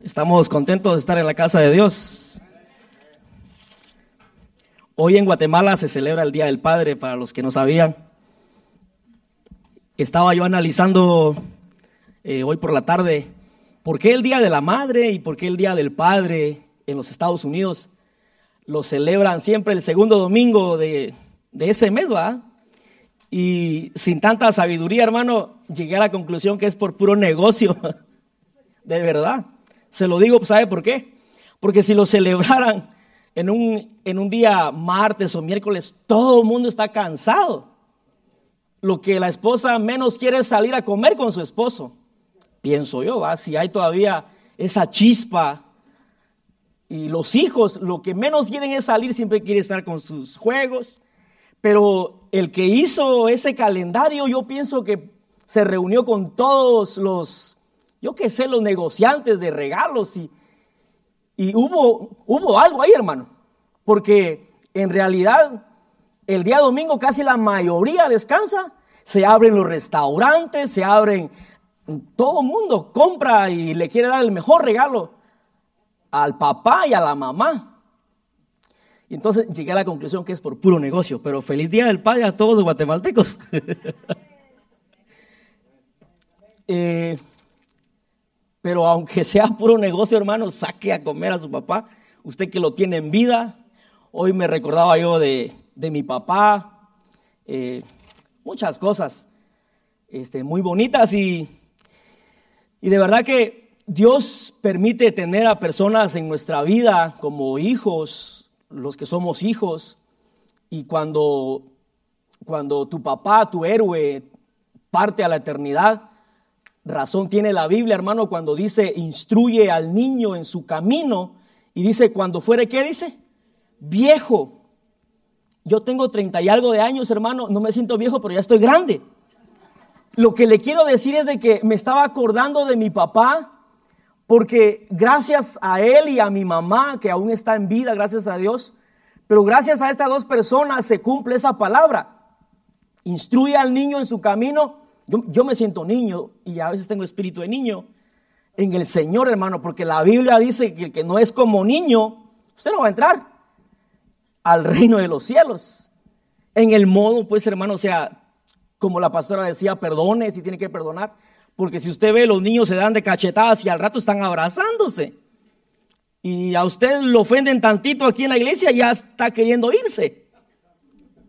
Estamos contentos de estar en la casa de Dios. Hoy en Guatemala se celebra el Día del Padre, para los que no sabían. Estaba yo analizando hoy por la tarde por qué el Día de la Madre y por qué el Día del Padre en los Estados Unidos lo celebran siempre el segundo domingo de ese mes, ¿verdad? Y sin tanta sabiduría, hermano, llegué a la conclusión que es por puro negocio, de verdad. Se lo digo, ¿sabe por qué? Porque si lo celebraran en un día martes o miércoles, todo el mundo está cansado. Lo que la esposa menos quiere es salir a comer con su esposo, pienso yo, ¿va? Si hay todavía esa chispa. Y los hijos lo que menos quieren es salir, siempre quieren estar con sus juegos. Pero el que hizo ese calendario, yo pienso que se reunió con todos los negociantes de regalos y hubo algo ahí, hermano. Porque en realidad el día domingo casi la mayoría descansa, se abren los restaurantes, todo el mundo compra y le quiere dar el mejor regalo al papá y a la mamá. Y entonces llegué a la conclusión que es por puro negocio, pero feliz Día del Padre a todos los guatemaltecos. Pero aunque sea puro negocio, hermano, saque a comer a su papá, usted que lo tiene en vida. Hoy me recordaba yo de mi papá, muchas cosas muy bonitas y de verdad que Dios permite tener a personas en nuestra vida como hijos, los que somos hijos, y cuando tu papá, tu héroe, parte a la eternidad, razón tiene la Biblia, hermano, cuando dice instruye al niño en su camino, y dice cuando fuere, ¿qué dice? Viejo. Yo tengo 30 y algo de años, hermano, no me siento viejo, pero ya estoy grande. Lo que le quiero decir es de que me estaba acordando de mi papá, porque gracias a él y a mi mamá, que aún está en vida, gracias a Dios, pero gracias a estas dos personas se cumple esa palabra. Instruye al niño en su camino. Yo me siento niño y a veces tengo espíritu de niño en el Señor, hermano, porque la Biblia dice que el que no es como niño, usted no va a entrar al reino de los cielos. En el modo, pues, hermano, o sea, como la pastora decía, perdone si tiene que perdonar, porque si usted ve, los niños se dan de cachetadas y al rato están abrazándose. Y a usted lo ofenden tantito aquí en la iglesia y ya está queriendo irse.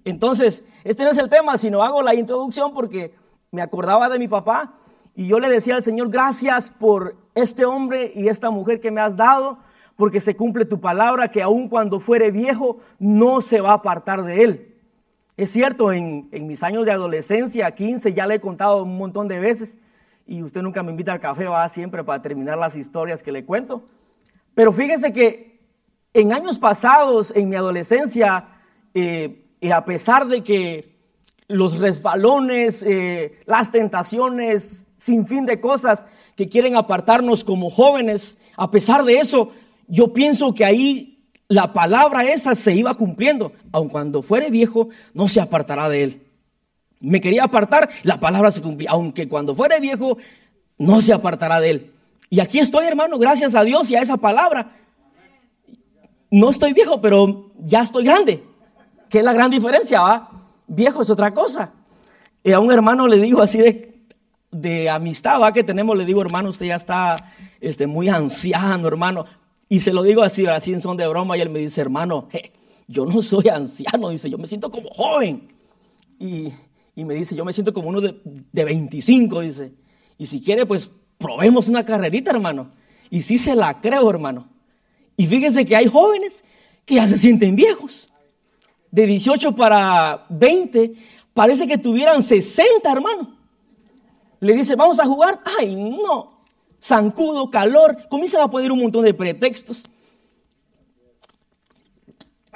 Entonces, este no es el tema, sino hago la introducción porque me acordaba de mi papá y yo le decía al Señor, gracias por este hombre y esta mujer que me has dado, porque se cumple tu palabra que aun cuando fuere viejo no se va a apartar de él. Es cierto, en mis años de adolescencia, 15, ya le he contado un montón de veces y usted nunca me invita al café, va siempre para terminar las historias que le cuento. Pero fíjese que en años pasados, en mi adolescencia, a pesar de que los resbalones, las tentaciones, sin fin de cosas que quieren apartarnos como jóvenes, a pesar de eso, yo pienso que ahí la palabra esa se iba cumpliendo. Aun cuando fuere viejo, no se apartará de él. Me quería apartar, la palabra se cumplía. Aunque cuando fuere viejo, no se apartará de él. Y aquí estoy, hermano, gracias a Dios y a esa palabra. No estoy viejo, pero ya estoy grande. ¿Qué es la gran diferencia, va? Viejo es otra cosa. A un hermano le digo así de amistad, ¿va? Que tenemos, le digo, hermano, usted ya está muy anciano, hermano. Y se lo digo así en son de broma, y él me dice, hermano, yo no soy anciano, dice, yo me siento como joven. Y me dice, yo me siento como uno de 25, dice. Y si quiere, pues probemos una carrerita, hermano. Y sí se la creo, hermano. Y fíjense que hay jóvenes que ya se sienten viejos. De 18 para 20, parece que tuvieran 60, hermano. Le dice, vamos a jugar. Ay, no. Zancudo, calor. Comienzan a poner un montón de pretextos.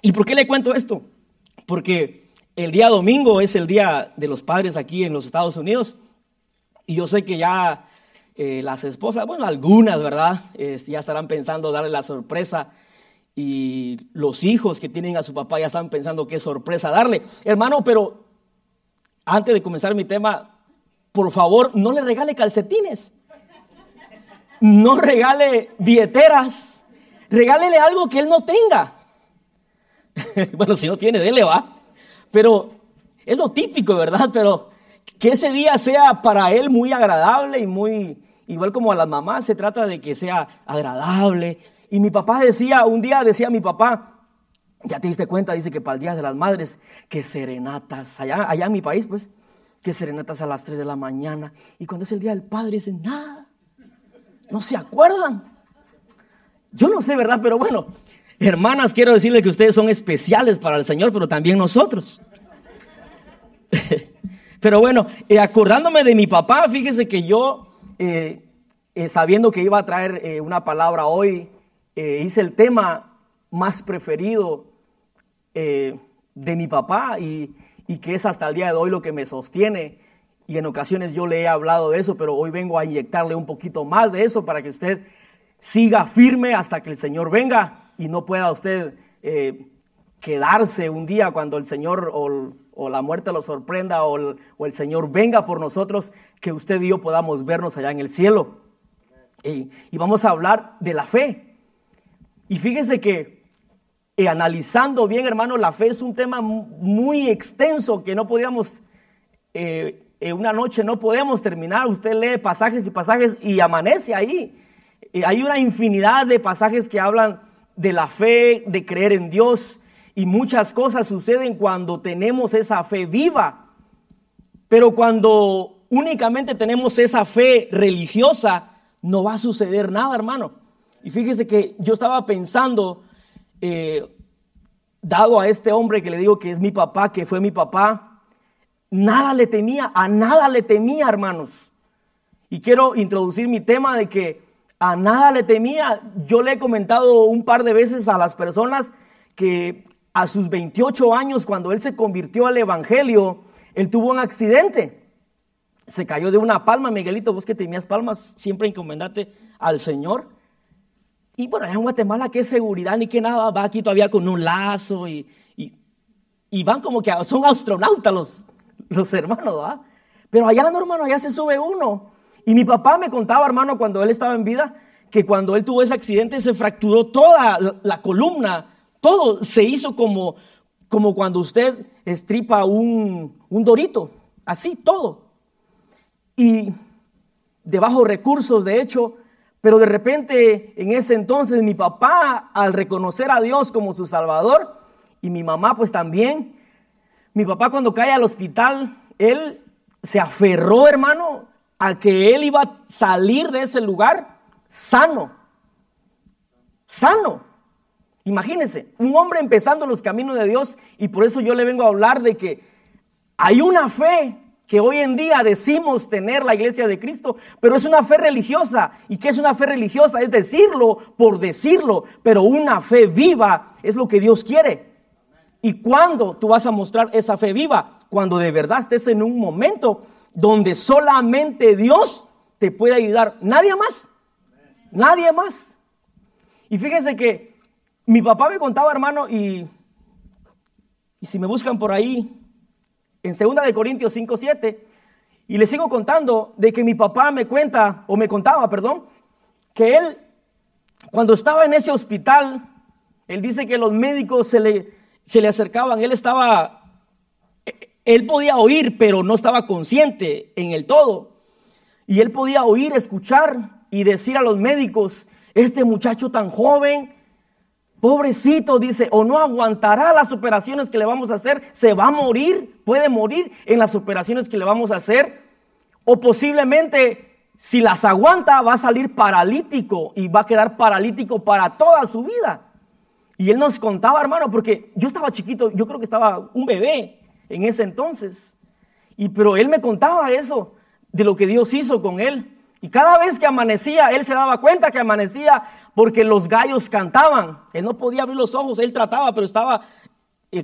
¿Y por qué le cuento esto? Porque el día domingo es el Día de los Padres aquí en los Estados Unidos. Y yo sé que ya las esposas, bueno, algunas, ¿verdad? Ya estarán pensando darle la sorpresa. Y los hijos que tienen a su papá ya están pensando qué sorpresa darle. Hermano, pero antes de comenzar mi tema, por favor, no le regale calcetines. no regale billeteras, regálele algo que él no tenga. Bueno, si no tiene, dele, va. Pero es lo típico, ¿verdad? Pero que ese día sea para él muy agradable y muy, igual como a las mamás, se trata de que sea agradable. Y mi papá decía, un día decía mi papá, ya te diste cuenta, dice que para el Día de las Madres, que serenatas, allá en mi país, pues, que serenatas a las 3 de la mañana. Y cuando es el Día del Padre, dicen, nada, no se acuerdan. Yo no sé, ¿verdad? Pero bueno, hermanas, quiero decirles que ustedes son especiales para el Señor, pero también nosotros. Pero bueno, acordándome de mi papá, fíjese que yo, sabiendo que iba a traer una palabra hoy, hice el tema más preferido de mi papá y que es hasta el día de hoy lo que me sostiene. Y en ocasiones yo le he hablado de eso, pero hoy vengo a inyectarle un poquito más de eso para que usted siga firme hasta que el Señor venga y no pueda usted quedarse un día cuando el Señor o la muerte lo sorprenda o el Señor venga por nosotros, que usted y yo podamos vernos allá en el cielo. Y vamos a hablar de la fe. Y fíjese que analizando bien, hermano, la fe es un tema muy extenso que no podíamos, una noche no podemos terminar. Usted lee pasajes y pasajes y amanece ahí. Hay una infinidad de pasajes que hablan de la fe, de creer en Dios, y muchas cosas suceden cuando tenemos esa fe viva. Pero cuando únicamente tenemos esa fe religiosa, no va a suceder nada, hermano. Y fíjese que yo estaba pensando, dado a este hombre que le digo que es mi papá, que fue mi papá, nada le temía, a nada le temía, hermanos. Y quiero introducir mi tema de que a nada le temía. Yo le he comentado un par de veces a las personas que a sus 28 años, cuando él se convirtió al evangelio, él tuvo un accidente. Se cayó de una palma. Miguelito, vos que tenías palmas, siempre encomendate al Señor. Y bueno, allá en Guatemala, qué seguridad ni qué nada, va aquí todavía con un lazo y van como que son astronautas los hermanos, ¿va? Pero allá no, hermano, allá se sube uno. Y mi papá me contaba, hermano, cuando él estaba en vida, que cuando él tuvo ese accidente se fracturó toda la columna, todo se hizo como cuando usted estripa un dorito, así todo. Y de bajos recursos, de hecho, pero de repente en ese entonces mi papá, al reconocer a Dios como su Salvador, y mi mamá pues también, mi papá cuando cae al hospital, él se aferró, hermano, a que él iba a salir de ese lugar sano. Imagínense, un hombre empezando los caminos de Dios, y por eso yo le vengo a hablar de que hay una fe que hoy en día decimos tener la iglesia de Cristo, pero es una fe religiosa. ¿Y qué es una fe religiosa? Es decirlo por decirlo, pero una fe viva es lo que Dios quiere. ¿Y cuándo tú vas a mostrar esa fe viva? Cuando de verdad estés en un momento donde solamente Dios te puede ayudar, nadie más, nadie más. Y fíjense que mi papá me contaba, hermano, y si me buscan por ahí, en 2 de Corintios 5:7, y les sigo contando de que mi papá me contaba, que él, cuando estaba en ese hospital, él dice que los médicos se le acercaban, él podía oír, pero no estaba consciente en el todo. Y él podía oír, escuchar y decir a los médicos, este muchacho tan joven, pobrecito, dice, o no aguantará las operaciones que le vamos a hacer, se va a morir, puede morir en las operaciones que le vamos a hacer, o posiblemente si las aguanta va a salir paralítico y va a quedar paralítico para toda su vida. Y él nos contaba, hermano, porque yo estaba chiquito, yo creo que estaba un bebé en ese entonces, pero él me contaba eso, de lo que Dios hizo con él. Y cada vez que amanecía, él se daba cuenta que amanecía porque los gallos cantaban. Él no podía abrir los ojos, él trataba, pero estaba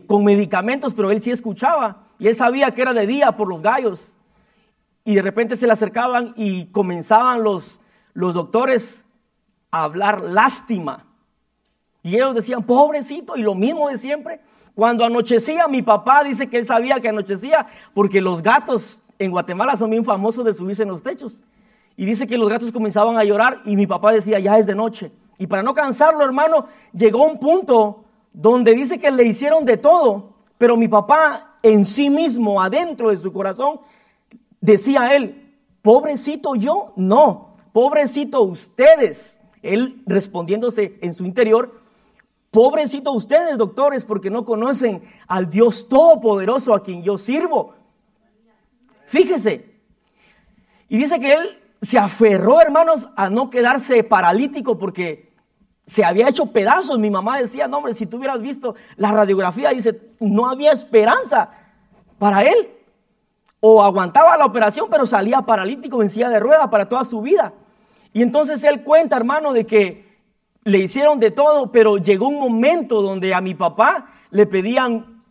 con medicamentos, pero él sí escuchaba. Y él sabía que era de día por los gallos. Y de repente se le acercaban y comenzaban los doctores a hablar lástima. Y ellos decían, pobrecito, y lo mismo de siempre. Cuando anochecía, mi papá dice que él sabía que anochecía porque los gatos en Guatemala son bien famosos de subirse en los techos. y dice que los gatos comenzaban a llorar y mi papá decía, ya es de noche. Y para no cansarlo, hermano, llegó a un punto donde dice que le hicieron de todo, pero mi papá en sí mismo, adentro de su corazón, decía a él, pobrecito yo, no, pobrecito ustedes. Él respondiéndose en su interior, pobrecito ustedes, doctores, porque no conocen al Dios Todopoderoso a quien yo sirvo. Fíjese. Y dice que él se aferró, hermanos, a no quedarse paralítico porque se había hecho pedazos. Mi mamá decía, no hombre, si tú hubieras visto la radiografía, dice, no había esperanza para él. O aguantaba la operación, pero salía paralítico en silla de ruedas para toda su vida. Y entonces él cuenta, hermano, de que le hicieron de todo, pero llegó un momento donde a mi papá le pedían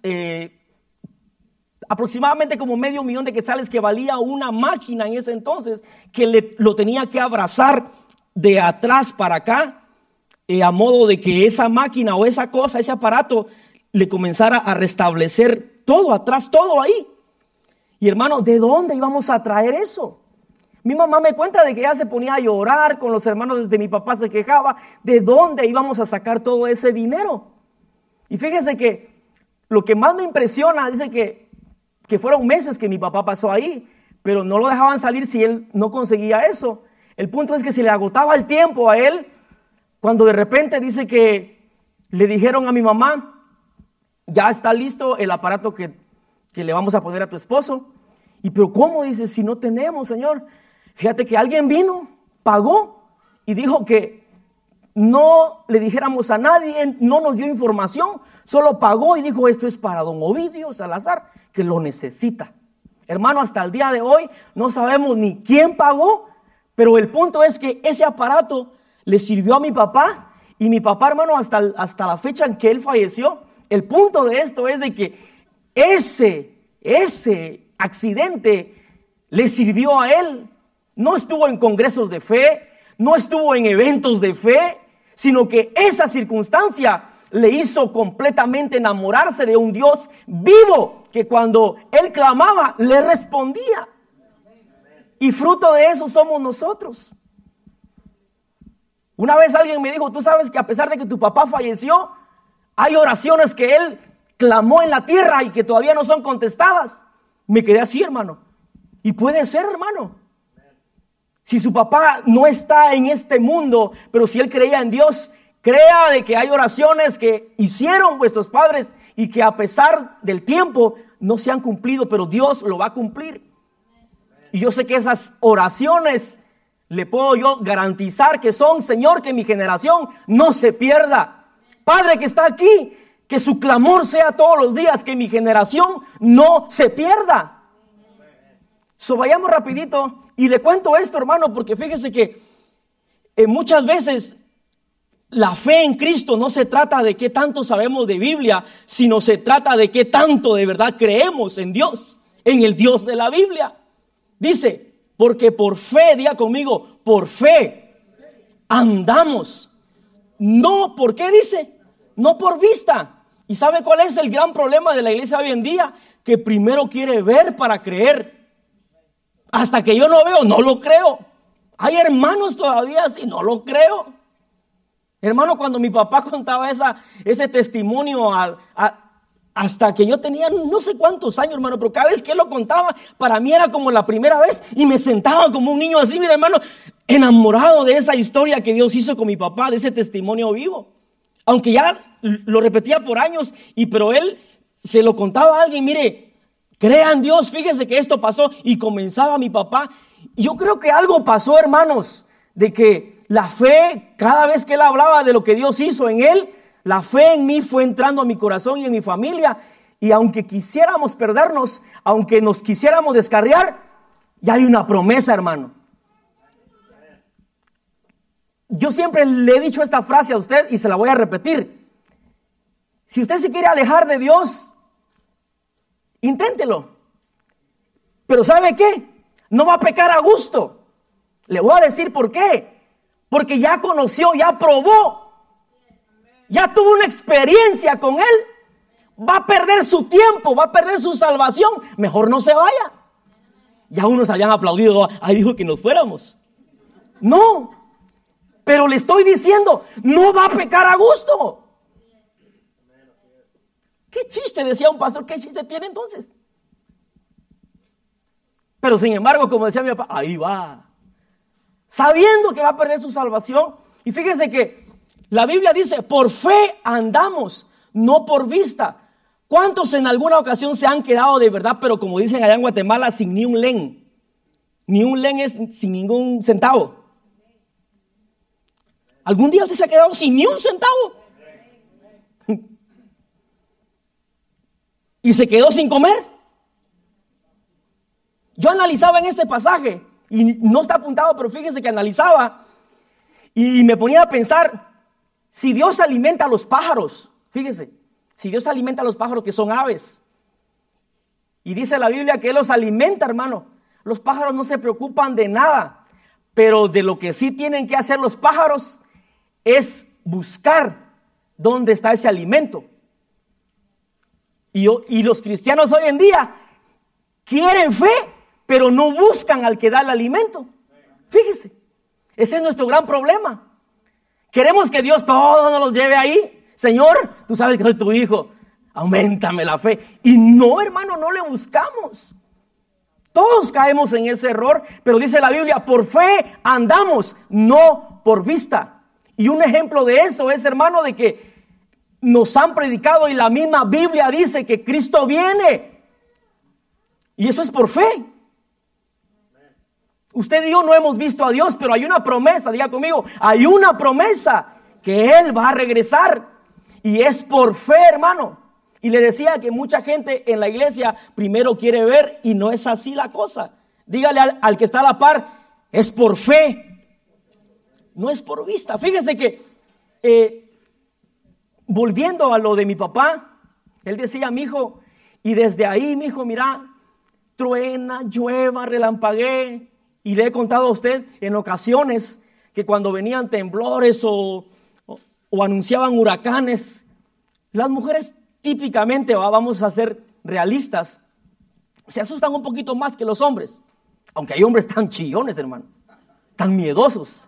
aproximadamente como $500,000 de quetzales, que valía una máquina en ese entonces, que lo tenía que abrazar de atrás para acá, a modo de que esa máquina o esa cosa, ese aparato, le comenzara a restablecer todo atrás, todo ahí. Y hermano, ¿de dónde íbamos a traer eso? Mi mamá me cuenta de que ella se ponía a llorar con los hermanos de mi papá, se quejaba. ¿De dónde íbamos a sacar todo ese dinero? Y fíjese que lo que más me impresiona, dice que fueron meses que mi papá pasó ahí, pero no lo dejaban salir si él no conseguía eso. El punto es que se le agotaba el tiempo a él, cuando de repente dice que le dijeron a mi mamá, ya está listo el aparato que le vamos a poner a tu esposo. Y pero ¿cómo? Dice, si no tenemos, señor. Fíjate que alguien vino, pagó y dijo que no le dijéramos a nadie, no nos dio información, solo pagó y dijo, esto es para don Ovidio Salazar, que lo necesita. Hermano, hasta el día de hoy no sabemos ni quién pagó, pero el punto es que ese aparato le sirvió a mi papá, y mi papá, hermano, hasta la fecha en que él falleció. El punto de esto es de que ese accidente le sirvió a él. No estuvo en congresos de fe, no estuvo en eventos de fe, sino que esa circunstancia le hizo completamente enamorarse de un Dios vivo, que cuando él clamaba, le respondía. Y fruto de eso somos nosotros. Una vez alguien me dijo, tú sabes que a pesar de que tu papá falleció, hay oraciones que él clamó en la tierra y que todavía no son contestadas. Me quedé así, hermano. Y puede ser, hermano. Si su papá no está en este mundo, pero si él creía en Dios, crea de que hay oraciones que hicieron vuestros padres y que a pesar del tiempo no se han cumplido, pero Dios lo va a cumplir. Y yo sé que esas oraciones le puedo yo garantizar que son, Señor, que mi generación no se pierda. Padre que está aquí, que su clamor sea todos los días, que mi generación no se pierda. Vayamos rapidito y le cuento esto, hermano, porque fíjese que muchas veces la fe en Cristo no se trata de qué tanto sabemos de Biblia, sino se trata de qué tanto de verdad creemos en Dios, en el Dios de la Biblia. Dice, porque por fe, diga conmigo, por fe andamos. No, ¿por qué dice? No por vista. ¿Y sabe cuál es el gran problema de la iglesia hoy en día? Que primero quiere ver para creer. Hasta que yo no veo, no lo creo. Hay hermanos todavía así, no lo creo. Hermano, cuando mi papá contaba ese testimonio hasta que yo tenía no sé cuántos años, hermano, pero cada vez que él lo contaba, para mí era como la primera vez y me sentaba como un niño así, mira, hermano, enamorado de esa historia que Dios hizo con mi papá, de ese testimonio vivo. Aunque ya lo repetía por años, pero él se lo contaba a alguien, mire, crea en Dios, fíjese que esto pasó, y comenzaba mi papá. Y yo creo que algo pasó, hermanos, de que la fe, cada vez que él hablaba de lo que Dios hizo en él, la fe en mí fue entrando a mi corazón y en mi familia. Y aunque quisiéramos perdernos, aunque nos quisiéramos descarriar, ya hay una promesa, hermano. Yo siempre le he dicho esta frase a usted y se la voy a repetir. Si usted se quiere alejar de Dios, inténtelo. Pero ¿sabe qué? No va a pecar a gusto. Le voy a decir por qué. Porque ya conoció, ya probó, ya tuvo una experiencia con él. Va a perder su tiempo, va a perder su salvación. Mejor no se vaya. Ya unos habían aplaudido, ahí dijo que nos fuéramos. No, pero le estoy diciendo, no va a pecar a gusto. ¿Qué chiste? Decía un pastor, ¿qué chiste tiene entonces? Pero sin embargo, como decía mi papá, ahí va, sabiendo que va a perder su salvación. Y fíjese que la Biblia dice, por fe andamos, no por vista. ¿Cuántos en alguna ocasión se han quedado de verdad, pero como dicen allá en Guatemala, sin ni un len? Ni un len es sin ningún centavo. ¿Algún día usted se ha quedado sin ni un centavo? ¿Y se quedó sin comer? Yo analizaba en este pasaje, y no está apuntado, pero fíjese que analizaba y me ponía a pensar, si Dios alimenta a los pájaros, fíjese, si Dios alimenta a los pájaros que son aves, y dice la Biblia que Él los alimenta, hermano, los pájaros no se preocupan de nada, pero de lo que sí tienen que hacer los pájaros es buscar dónde está ese alimento. Y los cristianos hoy en día quieren fe, pero no buscan al que da el alimento. Fíjese, ese es nuestro gran problema. Queremos que Dios todo nos los lleve ahí. Señor, tú sabes que soy tu hijo, auméntame la fe. Y no, hermano, no le buscamos. Todos caemos en ese error, pero dice la Biblia, por fe andamos, no por vista. Y un ejemplo de eso es, hermano, de que nos han predicado y la misma Biblia dice que Cristo viene. Y eso es por fe. Usted y yo no hemos visto a Dios, pero hay una promesa, diga conmigo, hay una promesa que Él va a regresar. Y es por fe, hermano. Y le decía que mucha gente en la iglesia primero quiere ver y no es así la cosa. Dígale al que está a la par, es por fe, no es por vista. Fíjese que volviendo a lo de mi papá, él decía, mi hijo, y desde ahí, mi hijo, mira, truena, llueva, relampaguee. Y le he contado a usted en ocasiones que cuando venían temblores o anunciaban huracanes, las mujeres típicamente, vamos a ser realistas, se asustan un poquito más que los hombres. Aunque hay hombres tan chillones, hermano, tan miedosos,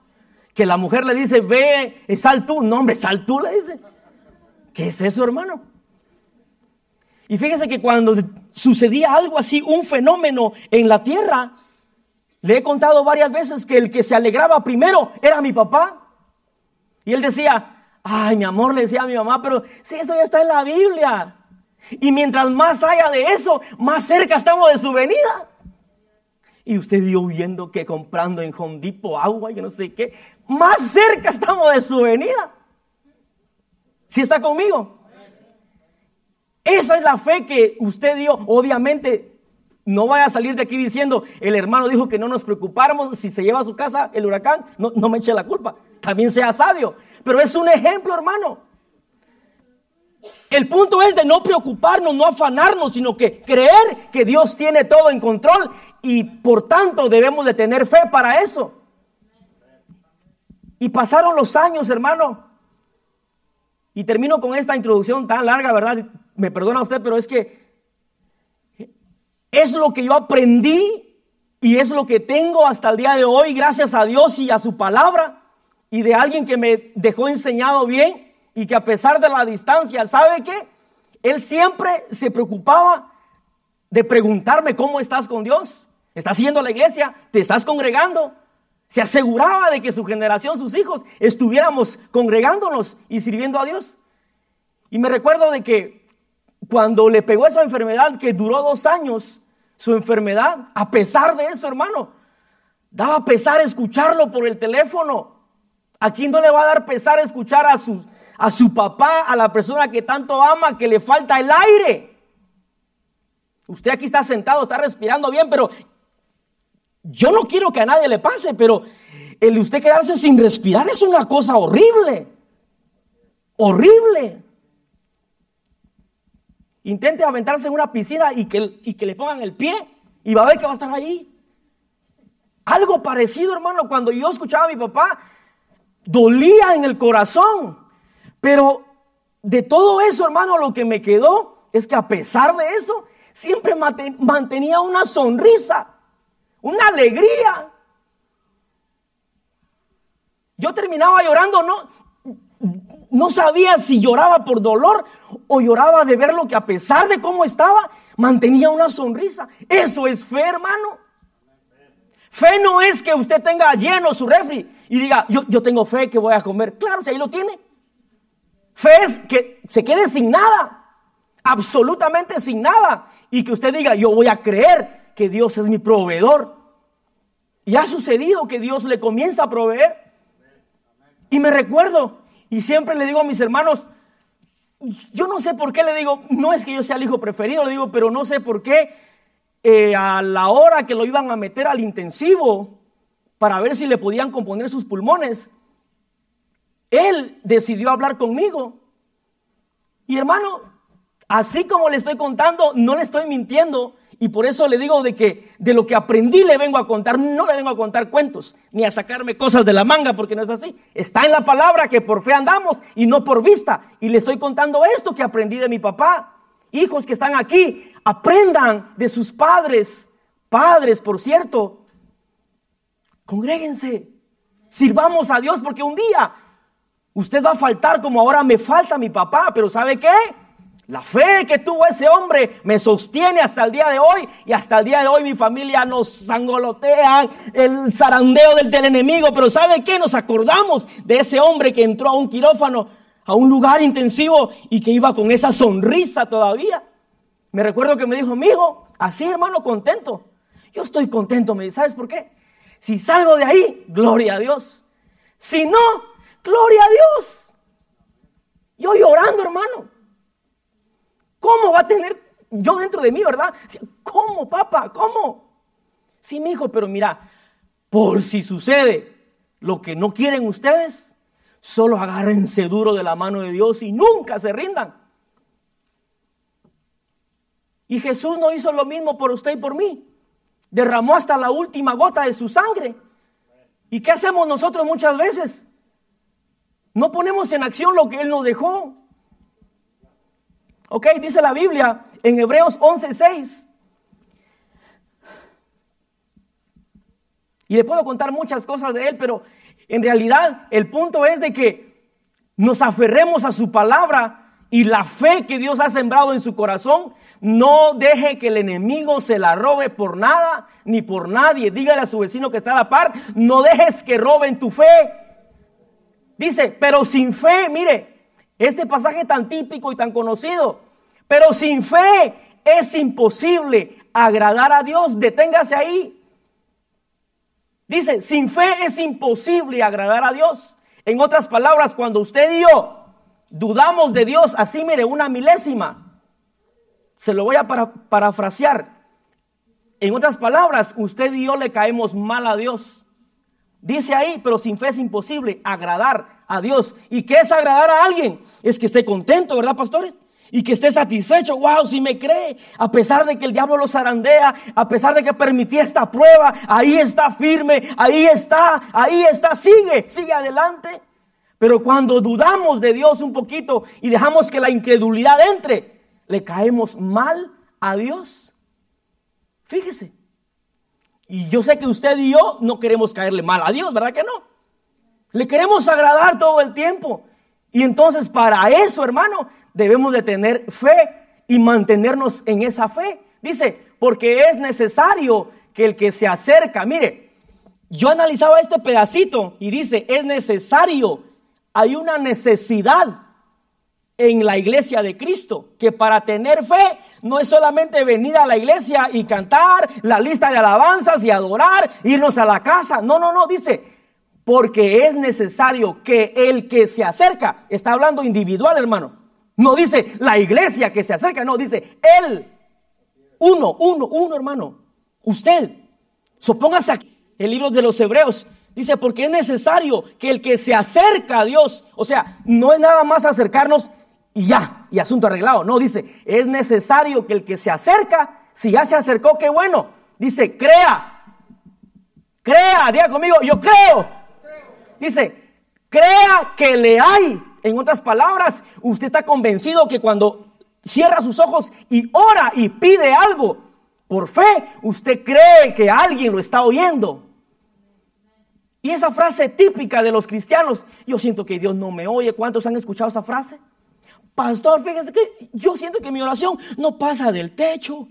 que la mujer le dice, ve, sal tú. No, hombre, sal tú, le dice. ¿Qué es eso, hermano? Y fíjese que cuando sucedía algo así, un fenómeno en la tierra, le he contado varias veces que el que se alegraba primero era mi papá. Y él decía, ay, mi amor, le decía a mi mamá, pero si eso ya está en la Biblia. Y mientras más haya de eso, más cerca estamos de su venida. Y usted y yo viendo que comprando en Home Depot agua, yo no sé qué, más cerca estamos de su venida. ¿Sí está conmigo? Esa es la fe que usted dio. Obviamente, no vaya a salir de aquí diciendo, el hermano dijo que no nos preocupáramos, si se lleva a su casa el huracán, no me eche la culpa. También sea sabio. Pero es un ejemplo, hermano. El punto es de no preocuparnos, no afanarnos, sino que creer que Dios tiene todo en control y por tanto debemos de tener fe para eso. Y pasaron los años, hermano. Y termino con esta introducción tan larga, ¿verdad? Me perdona usted, pero es que es lo que yo aprendí y es lo que tengo hasta el día de hoy, gracias a Dios y a su palabra y de alguien que me dejó enseñado bien y que a pesar de la distancia, ¿sabe qué? Él siempre se preocupaba de preguntarme cómo estás con Dios. ¿Estás yendo a la iglesia? ¿Te estás congregando? Se aseguraba de que su generación, sus hijos, estuviéramos congregándonos y sirviendo a Dios. Y me recuerdo de que cuando le pegó esa enfermedad que duró 2 años, su enfermedad, a pesar de eso, hermano, daba pesar escucharlo por el teléfono. ¿A quién no le va a dar pesar escuchar a su papá, a la persona que tanto ama, que le falta el aire? Usted aquí está sentado, está respirando bien, pero yo no quiero que a nadie le pase, pero el usted quedarse sin respirar es una cosa horrible. Horrible. Intente aventarse en una piscina y que le pongan el pie y va a ver que va a estar ahí. Algo parecido, hermano, cuando yo escuchaba a mi papá, dolía en el corazón. Pero de todo eso, hermano, lo que me quedó es que a pesar de eso, siempre mantenía una sonrisa, una alegría. Yo terminaba llorando, no sabía si lloraba por dolor o lloraba de ver lo que a pesar de cómo estaba, mantenía una sonrisa. Eso es fe, hermano. Fe no es que usted tenga lleno su refri y diga, yo tengo fe que voy a comer. Claro, si ahí lo tiene. Fe es que se quede sin nada, absolutamente sin nada, y que usted diga, yo voy a creer que Dios es mi proveedor. Y ha sucedido que Dios le comienza a proveer. Y me recuerdo, y siempre le digo a mis hermanos, yo no sé por qué le digo, no es que yo sea el hijo preferido, le digo, pero no sé por qué a la hora que lo iban a meter al intensivo para ver si le podían componer sus pulmones, él decidió hablar conmigo. Y hermano, así como le estoy contando, no le estoy mintiendo. Y por eso le digo de que de lo que aprendí le vengo a contar. No le vengo a contar cuentos, ni a sacarme cosas de la manga, porque no es así. Está en la palabra que por fe andamos y no por vista. Y le estoy contando esto que aprendí de mi papá. Hijos que están aquí, aprendan de sus padres. Padres, por cierto, congréguense, sirvamos a Dios, porque un día usted va a faltar como ahora me falta mi papá. Pero ¿sabe qué? La fe que tuvo ese hombre me sostiene hasta el día de hoy, y hasta el día de hoy mi familia nos sangolotea el zarandeo del enemigo. Pero ¿sabe qué? Nos acordamos de ese hombre que entró a un quirófano, a un lugar intensivo, y que iba con esa sonrisa todavía. Me recuerdo que me dijo, mijo, así hermano, contento. Yo estoy contento, me dice, ¿sabes por qué? Si salgo de ahí, gloria a Dios. Si no, gloria a Dios. Yo llorando, hermano. ¿Cómo va a tener yo dentro de mí, verdad? ¿Cómo, papá? ¿Cómo? Sí, mijo, pero mira, por si sucede lo que no quieren ustedes, solo agárrense duro de la mano de Dios y nunca se rindan. Y Jesús no hizo lo mismo por usted y por mí. Derramó hasta la última gota de su sangre. ¿Y qué hacemos nosotros muchas veces? No ponemos en acción lo que Él nos dejó. Ok, dice la Biblia en Hebreos 11:6. Y le puedo contar muchas cosas de Él, pero en realidad el punto es de que nos aferremos a su palabra y la fe que Dios ha sembrado en su corazón. No deje que el enemigo se la robe por nada ni por nadie. Dígale a su vecino que está a la par, no dejes que roben tu fe. Dice, pero sin fe, mire, este pasaje tan típico y tan conocido, pero sin fe es imposible agradar a Dios. Deténgase ahí. Dice, sin fe es imposible agradar a Dios. En otras palabras, cuando usted y yo dudamos de Dios, así mire, una milésima, se lo voy a parafrasear. En otras palabras, usted y yo le caemos mal a Dios. Dice ahí, pero sin fe es imposible agradar a Dios. ¿Y qué es agradar a alguien? Es que esté contento, ¿verdad, pastores? Y que esté satisfecho. Wow, si me cree, a pesar de que el diablo lo zarandea, a pesar de que permití esta prueba, ahí está firme, ahí está, sigue adelante. Pero cuando dudamos de Dios un poquito y dejamos que la incredulidad entre, le caemos mal a Dios. Fíjese. Y yo sé que usted y yo no queremos caerle mal a Dios, ¿verdad que no? Le queremos agradar todo el tiempo. Y entonces para eso, hermano, debemos de tener fe y mantenernos en esa fe. Dice, porque es necesario que el que se acerca, mire, yo analizaba este pedacito y dice, es necesario, hay una necesidad en la iglesia de Cristo, que para tener fe no es solamente venir a la iglesia y cantar la lista de alabanzas y adorar, irnos a la casa. No, dice, porque es necesario que el que se acerca, está hablando individual, hermano. No dice la iglesia que se acerca, no, dice él. Uno, hermano. Usted. Póngase aquí. El libro de los Hebreos dice, porque es necesario que el que se acerca a Dios, o sea, no es nada más acercarnos y ya, y asunto arreglado. No, dice, es necesario que el que se acerca, si ya se acercó, qué bueno. Dice, crea, diga conmigo, yo creo. Dice, crea que le hay. En otras palabras, usted está convencido que cuando cierra sus ojos y ora y pide algo, por fe, usted cree que alguien lo está oyendo. Y esa frase típica de los cristianos, yo siento que Dios no me oye. ¿Cuántos han escuchado esa frase? Pastor, fíjese que yo siento que mi oración no pasa del techo.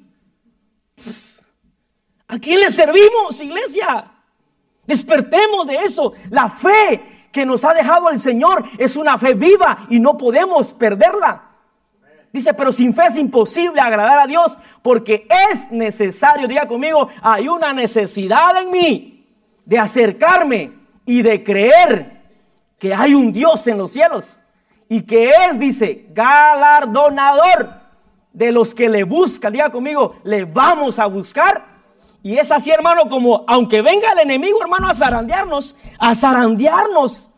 ¿A quién le servimos, iglesia? Despertemos de eso. La fe que nos ha dejado el Señor es una fe viva y no podemos perderla. Dice, pero sin fe es imposible agradar a Dios, porque es necesario, diga conmigo, hay una necesidad en mí de acercarme y de creer que hay un Dios en los cielos y que es, dice, galardonador de los que le buscan. Diga conmigo, le vamos a buscar. Y es así, hermano, como aunque venga el enemigo, hermano, a zarandearnos,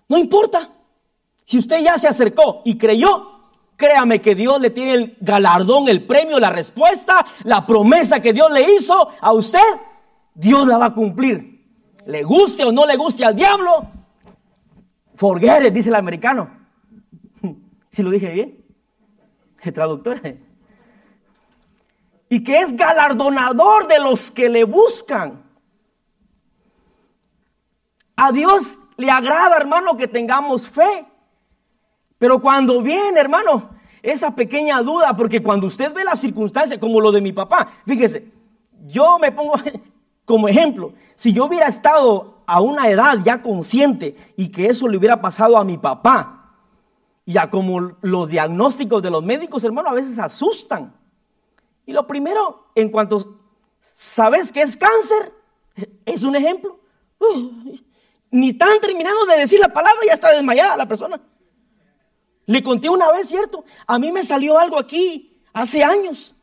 no importa. Si usted ya se acercó y creyó, créame que Dios le tiene el galardón, el premio, la respuesta, la promesa que Dios le hizo a usted, Dios la va a cumplir. Le guste o no le guste al diablo, forget it, dice el americano. ¿Sí lo dije bien? El traductor. Y que es galardonador de los que le buscan. A Dios le agrada, hermano, que tengamos fe. Pero cuando viene, hermano, esa pequeña duda, porque cuando usted ve las circunstancias, como lo de mi papá, fíjese, yo me pongo como ejemplo, si yo hubiera estado a una edad ya consciente y que eso le hubiera pasado a mi papá, ya como los diagnósticos de los médicos, hermano, a veces asustan. Y lo primero, en cuanto sabes que es cáncer, es un ejemplo. Ni están terminando de decir la palabra y ya está desmayada la persona. Le conté una vez, ¿cierto? A mí me salió algo aquí hace años,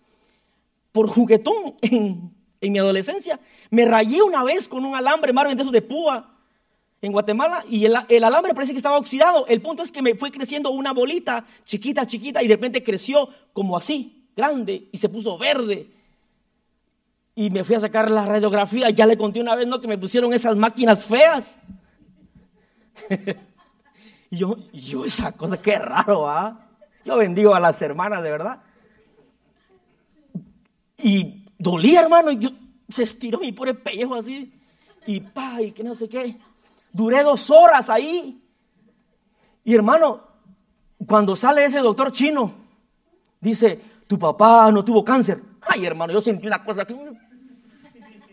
por juguetón en mi adolescencia. Me rayé una vez con un alambre, más de esos de púa, en Guatemala, y el alambre parece que estaba oxidado. El punto es que me fue creciendo una bolita chiquita, y de repente creció como así, grande, y se puso verde. Y me fui a sacar la radiografía. Ya le conté una vez, ¿no?, que me pusieron esas máquinas feas. Y yo esa cosa, qué raro, ¿ah? Yo bendigo a las hermanas, de verdad. Y dolía, hermano, y se estiró mi pobre pellejo así. Y que no sé qué. Duré 2 horas ahí. Y hermano, cuando sale ese doctor chino, dice, tu papá no tuvo cáncer. Ay, hermano, yo sentí una cosa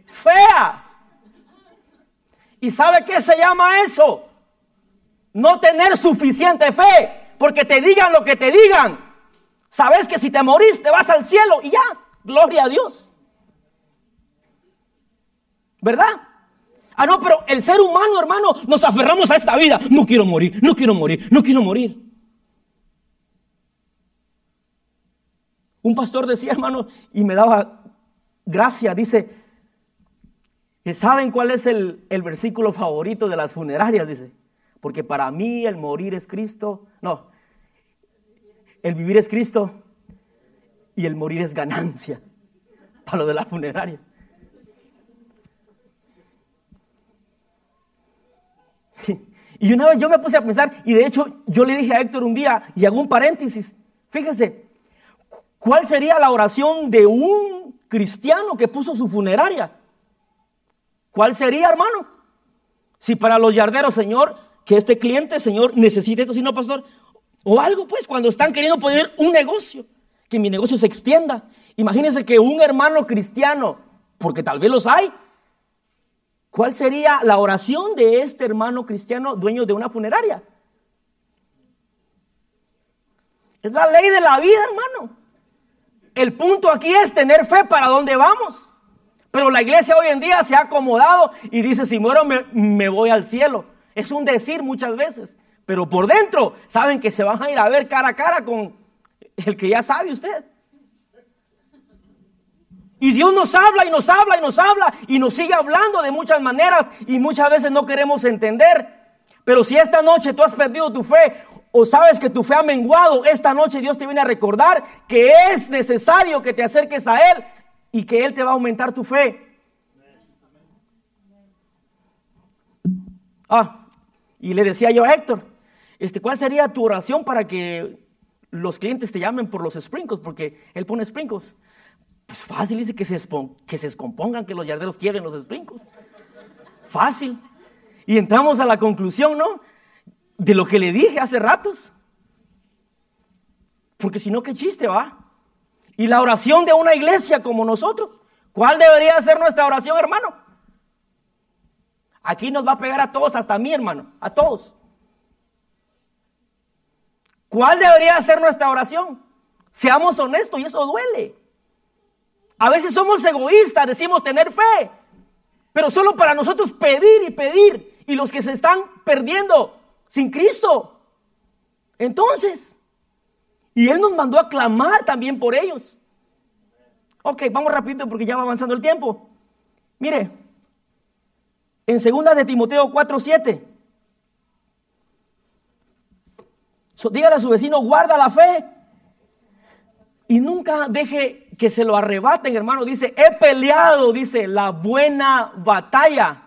fea. ¿Y sabe qué se llama eso? No tener suficiente fe, porque te digan lo que te digan. Sabes que si te morís te vas al cielo y ya, gloria a Dios. ¿Verdad? No, pero el ser humano, hermano, nos aferramos a esta vida. No quiero morir, no quiero morir, no quiero morir. Un pastor decía, hermano, y me daba gracia, dice, ¿saben cuál es el versículo favorito de las funerarias? Dice, porque para mí el morir es Cristo, no, el vivir es Cristo y el morir es ganancia, para lo de la funeraria. Y una vez yo me puse a pensar, y de hecho yo le dije a Héctor un día, y hago un paréntesis, fíjese, ¿cuál sería la oración de un cristiano que puso su funeraria? ¿Cuál sería, hermano? Si para los yarderos, Señor, que este cliente, Señor, necesite esto, si no, pastor, o algo, pues, cuando están queriendo poner un negocio, que mi negocio se extienda. Imagínense que un hermano cristiano, porque tal vez los hay, ¿cuál sería la oración de este hermano cristiano dueño de una funeraria? Es la ley de la vida, hermano. El punto aquí es tener fe para dónde vamos. Pero la iglesia hoy en día se ha acomodado y dice, si muero me voy al cielo. Es un decir muchas veces, pero por dentro saben que se van a ir a ver cara a cara con el que ya sabe usted. Y Dios nos habla y nos habla y nos habla y nos sigue hablando de muchas maneras y muchas veces no queremos entender. Pero si esta noche tú has perdido tu fe o sabes que tu fe ha menguado, esta noche Dios te viene a recordar que es necesario que te acerques a Él y que Él te va a aumentar tu fe. Y le decía yo a Héctor, ¿cuál sería tu oración para que los clientes te llamen por los sprinkles? Porque él pone sprinkles. Pues fácil, dice que se descompongan, que los yarderos quieren los sprinkles. Fácil. Y entramos a la conclusión, ¿no? De lo que le dije hace ratos. Porque si no, qué chiste, ¿va? Y la oración de una iglesia como nosotros, ¿cuál debería ser nuestra oración, hermano? Aquí nos va a pegar a todos, hasta a mí, hermano, a todos. ¿Cuál debería ser nuestra oración? Seamos honestos, y eso duele. A veces somos egoístas, decimos tener fe, pero solo para nosotros pedir y pedir, y los que se están perdiendo sin Cristo. Entonces, y Él nos mandó a clamar también por ellos. Ok, vamos rapidito porque ya va avanzando el tiempo. Mire, en 2 de Timoteo 4:7. Dígale a su vecino, guarda la fe y nunca deje que se lo arrebaten, hermano. Dice, he peleado, dice, la buena batalla.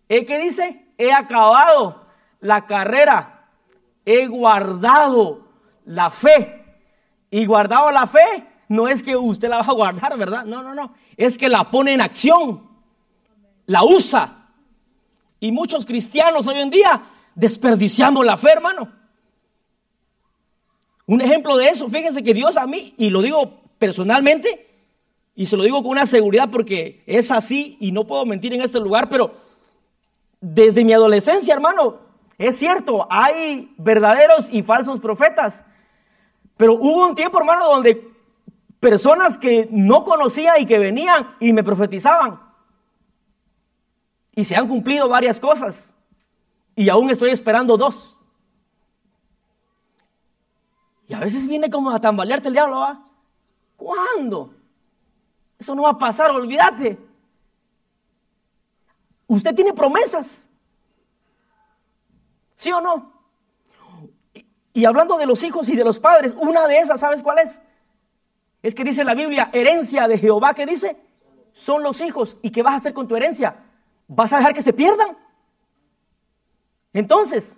¿Qué dice? He acabado la carrera, he guardado la fe. Y guardado la fe no es que usted la va a guardar, ¿verdad? No, es que la pone en acción, la usa. Y muchos cristianos hoy en día desperdiciamos la fe, hermano. Un ejemplo de eso, fíjense que Dios a mí, y lo digo personalmente, y se lo digo con una seguridad porque es así y no puedo mentir en este lugar, pero desde mi adolescencia, hermano, es cierto, hay verdaderos y falsos profetas, pero hubo un tiempo, hermano, donde personas que no conocía y que venían y me profetizaban, y se han cumplido varias cosas, y aún estoy esperando 2. Y a veces viene como a tambalearte el diablo, ¿va? ¿Cuándo? Eso no va a pasar, olvídate. Usted tiene promesas, ¿sí o no? Y hablando de los hijos y de los padres, una de esas, ¿sabes cuál es? Es que dice la Biblia, herencia de Jehová, ¿qué dice? Son los hijos. ¿Y qué vas a hacer con tu herencia? ¿Vas a dejar que se pierdan? Entonces,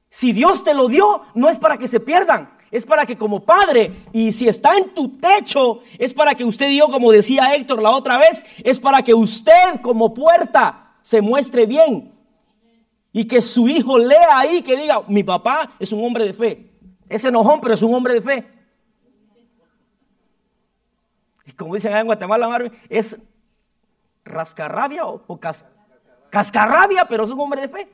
si Dios te lo dio, no es para que se pierdan. Es para que como padre, y si está en tu techo, es para que usted dio, como decía Héctor la otra vez, es para que usted como puerta se muestre bien. Y que su hijo lea ahí, que diga, mi papá es un hombre de fe. Es enojón, pero es un hombre de fe. Y como dicen allá en Guatemala, Marvin, es rascarrabia o cascarrabia, pero es un hombre de fe.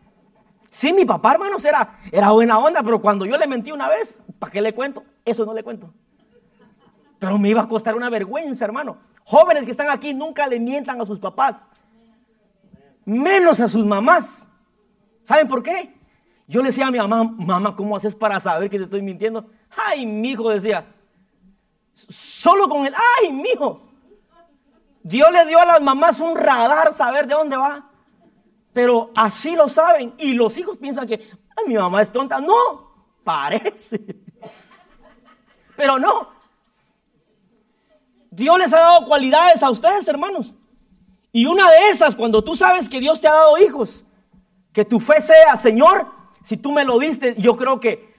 Sí, mi papá, hermanos, era buena onda, pero cuando yo le mentí una vez, ¿para qué le cuento? Eso no le cuento. Pero me iba a costar una vergüenza, hermano. Jóvenes que están aquí, nunca le mientan a sus papás, menos a sus mamás. ¿Saben por qué? Yo le decía a mi mamá, ¿cómo haces para saber que te estoy mintiendo? Ay, mijo, decía. Solo con el, ay, mijo. Dios le dio a las mamás un radar, saber de dónde va. Pero así lo saben. Y los hijos piensan que, ay, mi mamá es tonta. No, parece. Pero no. Dios les ha dado cualidades a ustedes, hermanos. Y una de esas, cuando tú sabes que Dios te ha dado hijos, que tu fe sea, Señor, si tú me lo diste, yo creo que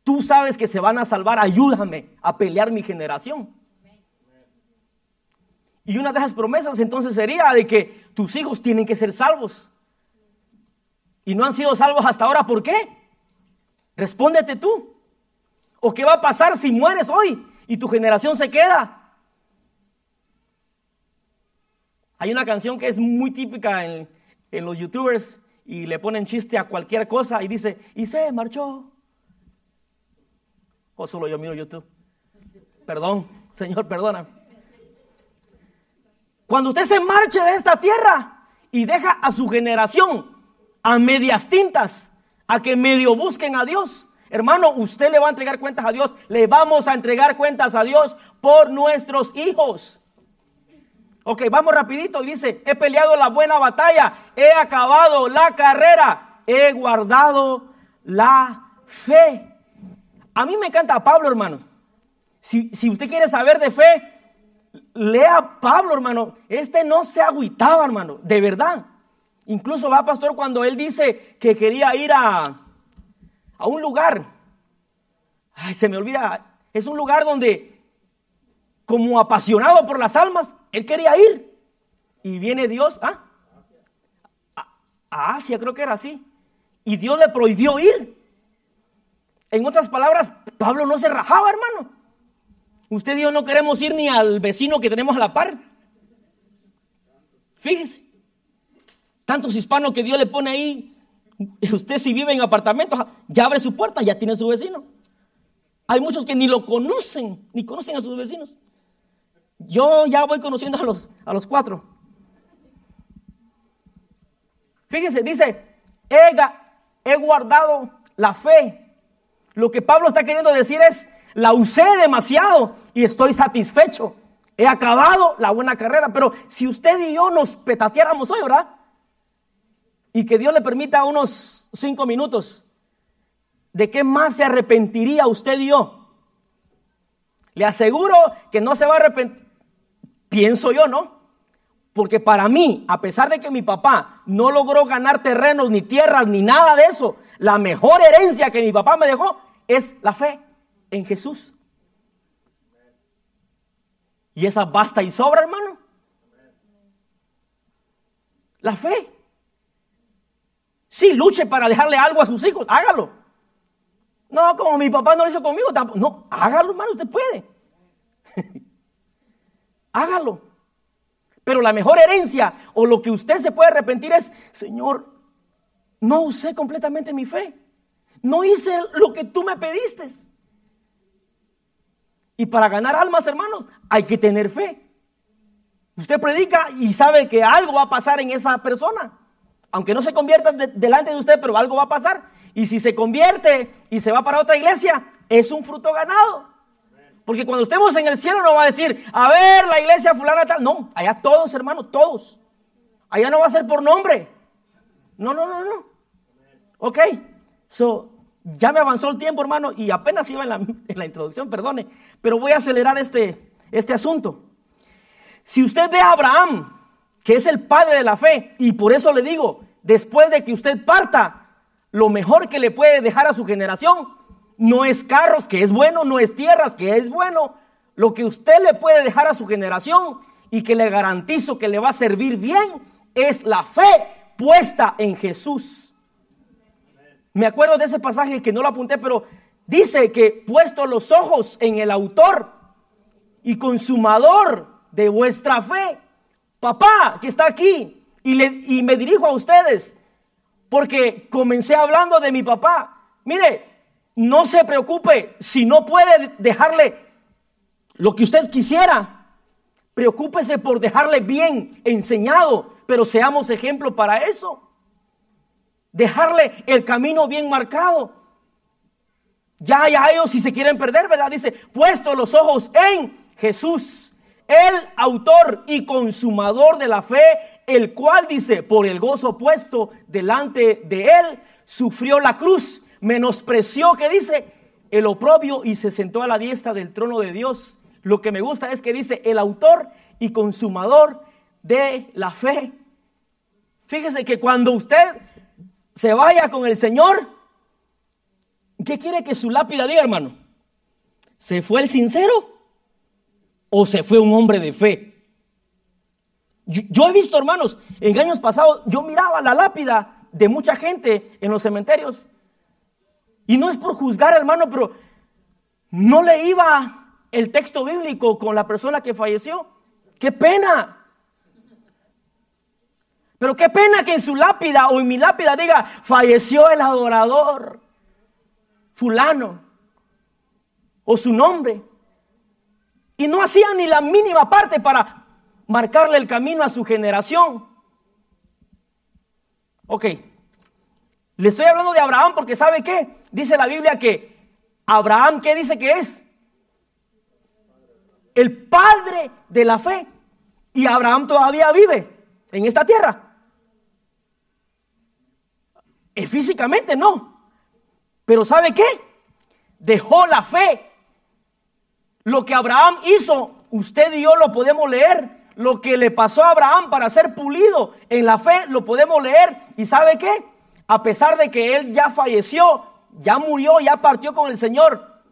tú sabes que se van a salvar. Ayúdame a pelear mi generación. Y una de esas promesas entonces sería de que tus hijos tienen que ser salvos. Y no han sido salvos hasta ahora, ¿por qué? Respóndete tú. ¿O qué va a pasar si mueres hoy y tu generación se queda? Hay una canción que es muy típica en los youtubers y le ponen chiste a cualquier cosa y dice, y se marchó. O solo yo miro YouTube. Perdón, Señor, perdóname. Cuando usted se marche de esta tierra y deja a su generación a medias tintas, a que medio busquen a Dios, hermano, usted le va a entregar cuentas a Dios. Le vamos a entregar cuentas a Dios por nuestros hijos. Ok, vamos rapidito. Y dice, he peleado la buena batalla, he acabado la carrera, he guardado la fe. A mí me encanta Pablo, hermano. Si usted quiere saber de fe, lea a Pablo, hermano. No se agüitaba, hermano, de verdad. Incluso va, pastor, cuando él dice que quería ir a un lugar. Ay, se me olvida. Es un lugar donde, como apasionado por las almas, él quería ir. Y viene Dios a Asia, creo que era así, y Dios le prohibió ir. En otras palabras, Pablo no se rajaba, hermano. Usted y yo no queremos ir ni al vecino que tenemos a la par. Fíjese, tantos hispanos que Dios le pone ahí. Usted, si vive en apartamentos, ya abre su puerta, ya tiene su vecino. Hay muchos que ni lo conocen, ni conocen a sus vecinos. Yo ya voy conociendo a los 4. Fíjese, dice, he guardado la fe. Lo que Pablo está queriendo decir es, la usé demasiado y estoy satisfecho. He acabado la buena carrera. Pero si usted y yo nos petateáramos hoy, ¿verdad? Y que Dios le permita unos 5 minutos, ¿de qué más se arrepentiría usted y yo? Le aseguro que no se va a arrepentir. Pienso yo, ¿no? Porque para mí, a pesar de que mi papá no logró ganar terrenos, ni tierras, ni nada de eso, la mejor herencia que mi papá me dejó es la fe en Jesús. Y esa basta y sobra, hermano. La fe. Sí, luche para dejarle algo a sus hijos, hágalo. No, como mi papá no lo hizo conmigo, tampoco. No, hágalo, hermano, usted puede. Hágalo. Pero la mejor herencia o lo que usted se puede arrepentir es, Señor, no usé completamente mi fe. No hice lo que tú me pediste. Y para ganar almas, hermanos, hay que tener fe. Usted predica y sabe que algo va a pasar en esa persona. Aunque no se convierta delante de usted, pero algo va a pasar. Y si se convierte y se va para otra iglesia, es un fruto ganado. Porque cuando estemos en el cielo no va a decir, a ver, la iglesia fulana tal. No, allá todos, hermanos, todos. Allá no va a ser por nombre. No. Ok, ya me avanzó el tiempo, hermano, y apenas iba en la introducción, perdone. Pero voy a acelerar este asunto. Si usted ve a Abraham, que es el padre de la fe, y por eso le digo, después de que usted parta, lo mejor que le puede dejar a su generación no es carros, que es bueno, no es tierras, que es bueno. Lo que usted le puede dejar a su generación y que le garantizo que le va a servir bien es la fe puesta en Jesús. Me acuerdo de ese pasaje que no lo apunté, pero dice que puesto los ojos en el autor y consumador de vuestra fe. Papá, que está aquí, y me dirijo a ustedes, porque comencé hablando de mi papá. Mire, no se preocupe si no puede dejarle lo que usted quisiera. Preocúpese por dejarle bien enseñado, pero seamos ejemplo para eso. Dejarle el camino bien marcado. Ya ellos, si se quieren perder, ¿verdad? Dice, puesto los ojos en Jesús, el autor y consumador de la fe, el cual, dice, por el gozo puesto delante de él, sufrió la cruz, menospreció, que dice, el oprobio, y se sentó a la diestra del trono de Dios. Lo que me gusta es que dice, el autor y consumador de la fe. Fíjese que cuando usted se vaya con el Señor, ¿qué quiere que su lápida diga, hermano? ¿Se fue el sincero o se fue un hombre de fe? Yo he visto, hermanos, en años pasados, yo miraba la lápida de mucha gente en los cementerios. Y no es por juzgar, hermano, pero no le iba el texto bíblico con la persona que falleció. ¡Qué pena! Pero qué pena que en su lápida o en mi lápida diga, falleció el adorador fulano, o su nombre. Y no hacía ni la mínima parte para marcarle el camino a su generación. Ok, le estoy hablando de Abraham porque ¿sabe qué? Dice la Biblia que Abraham, ¿qué dice que es? El padre de la fe. Y Abraham todavía vive en esta tierra. Físicamente no. Pero ¿sabe qué? Dejó la fe. Lo que Abraham hizo, usted y yo lo podemos leer. Lo que le pasó a Abraham para ser pulido en la fe, lo podemos leer. ¿Y sabe qué? A pesar de que él ya falleció, ya murió, ya partió con el Señor,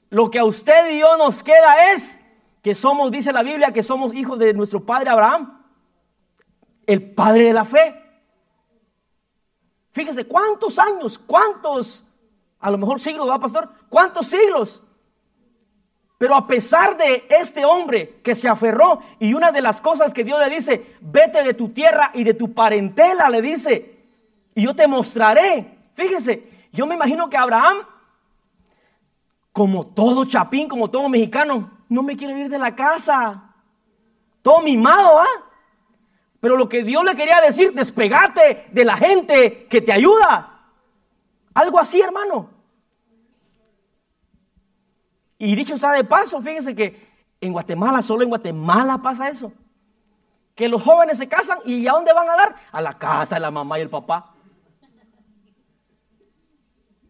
lo que a usted y yo nos queda es que somos, dice la Biblia, que somos hijos de nuestro padre Abraham, el padre de la fe. Fíjese, ¿cuántos años? ¿Cuántos? A lo mejor siglos, ¿verdad, pastor? ¿Cuántos siglos? Pero a pesar de este hombre que se aferró, y una de las cosas que Dios le dice, vete de tu tierra y de tu parentela, le dice, y yo te mostraré. Fíjese, yo me imagino que Abraham, como todo chapín, como todo mexicano, no me quiere ir de la casa. Todo mimado, ¿ah? Pero lo que Dios le quería decir, despegate de la gente que te ayuda. Algo así, hermano. Y dicho está de paso, fíjense que en Guatemala, solo en Guatemala pasa eso. Que los jóvenes se casan y ¿a dónde van a dar? A la casa de la mamá y el papá.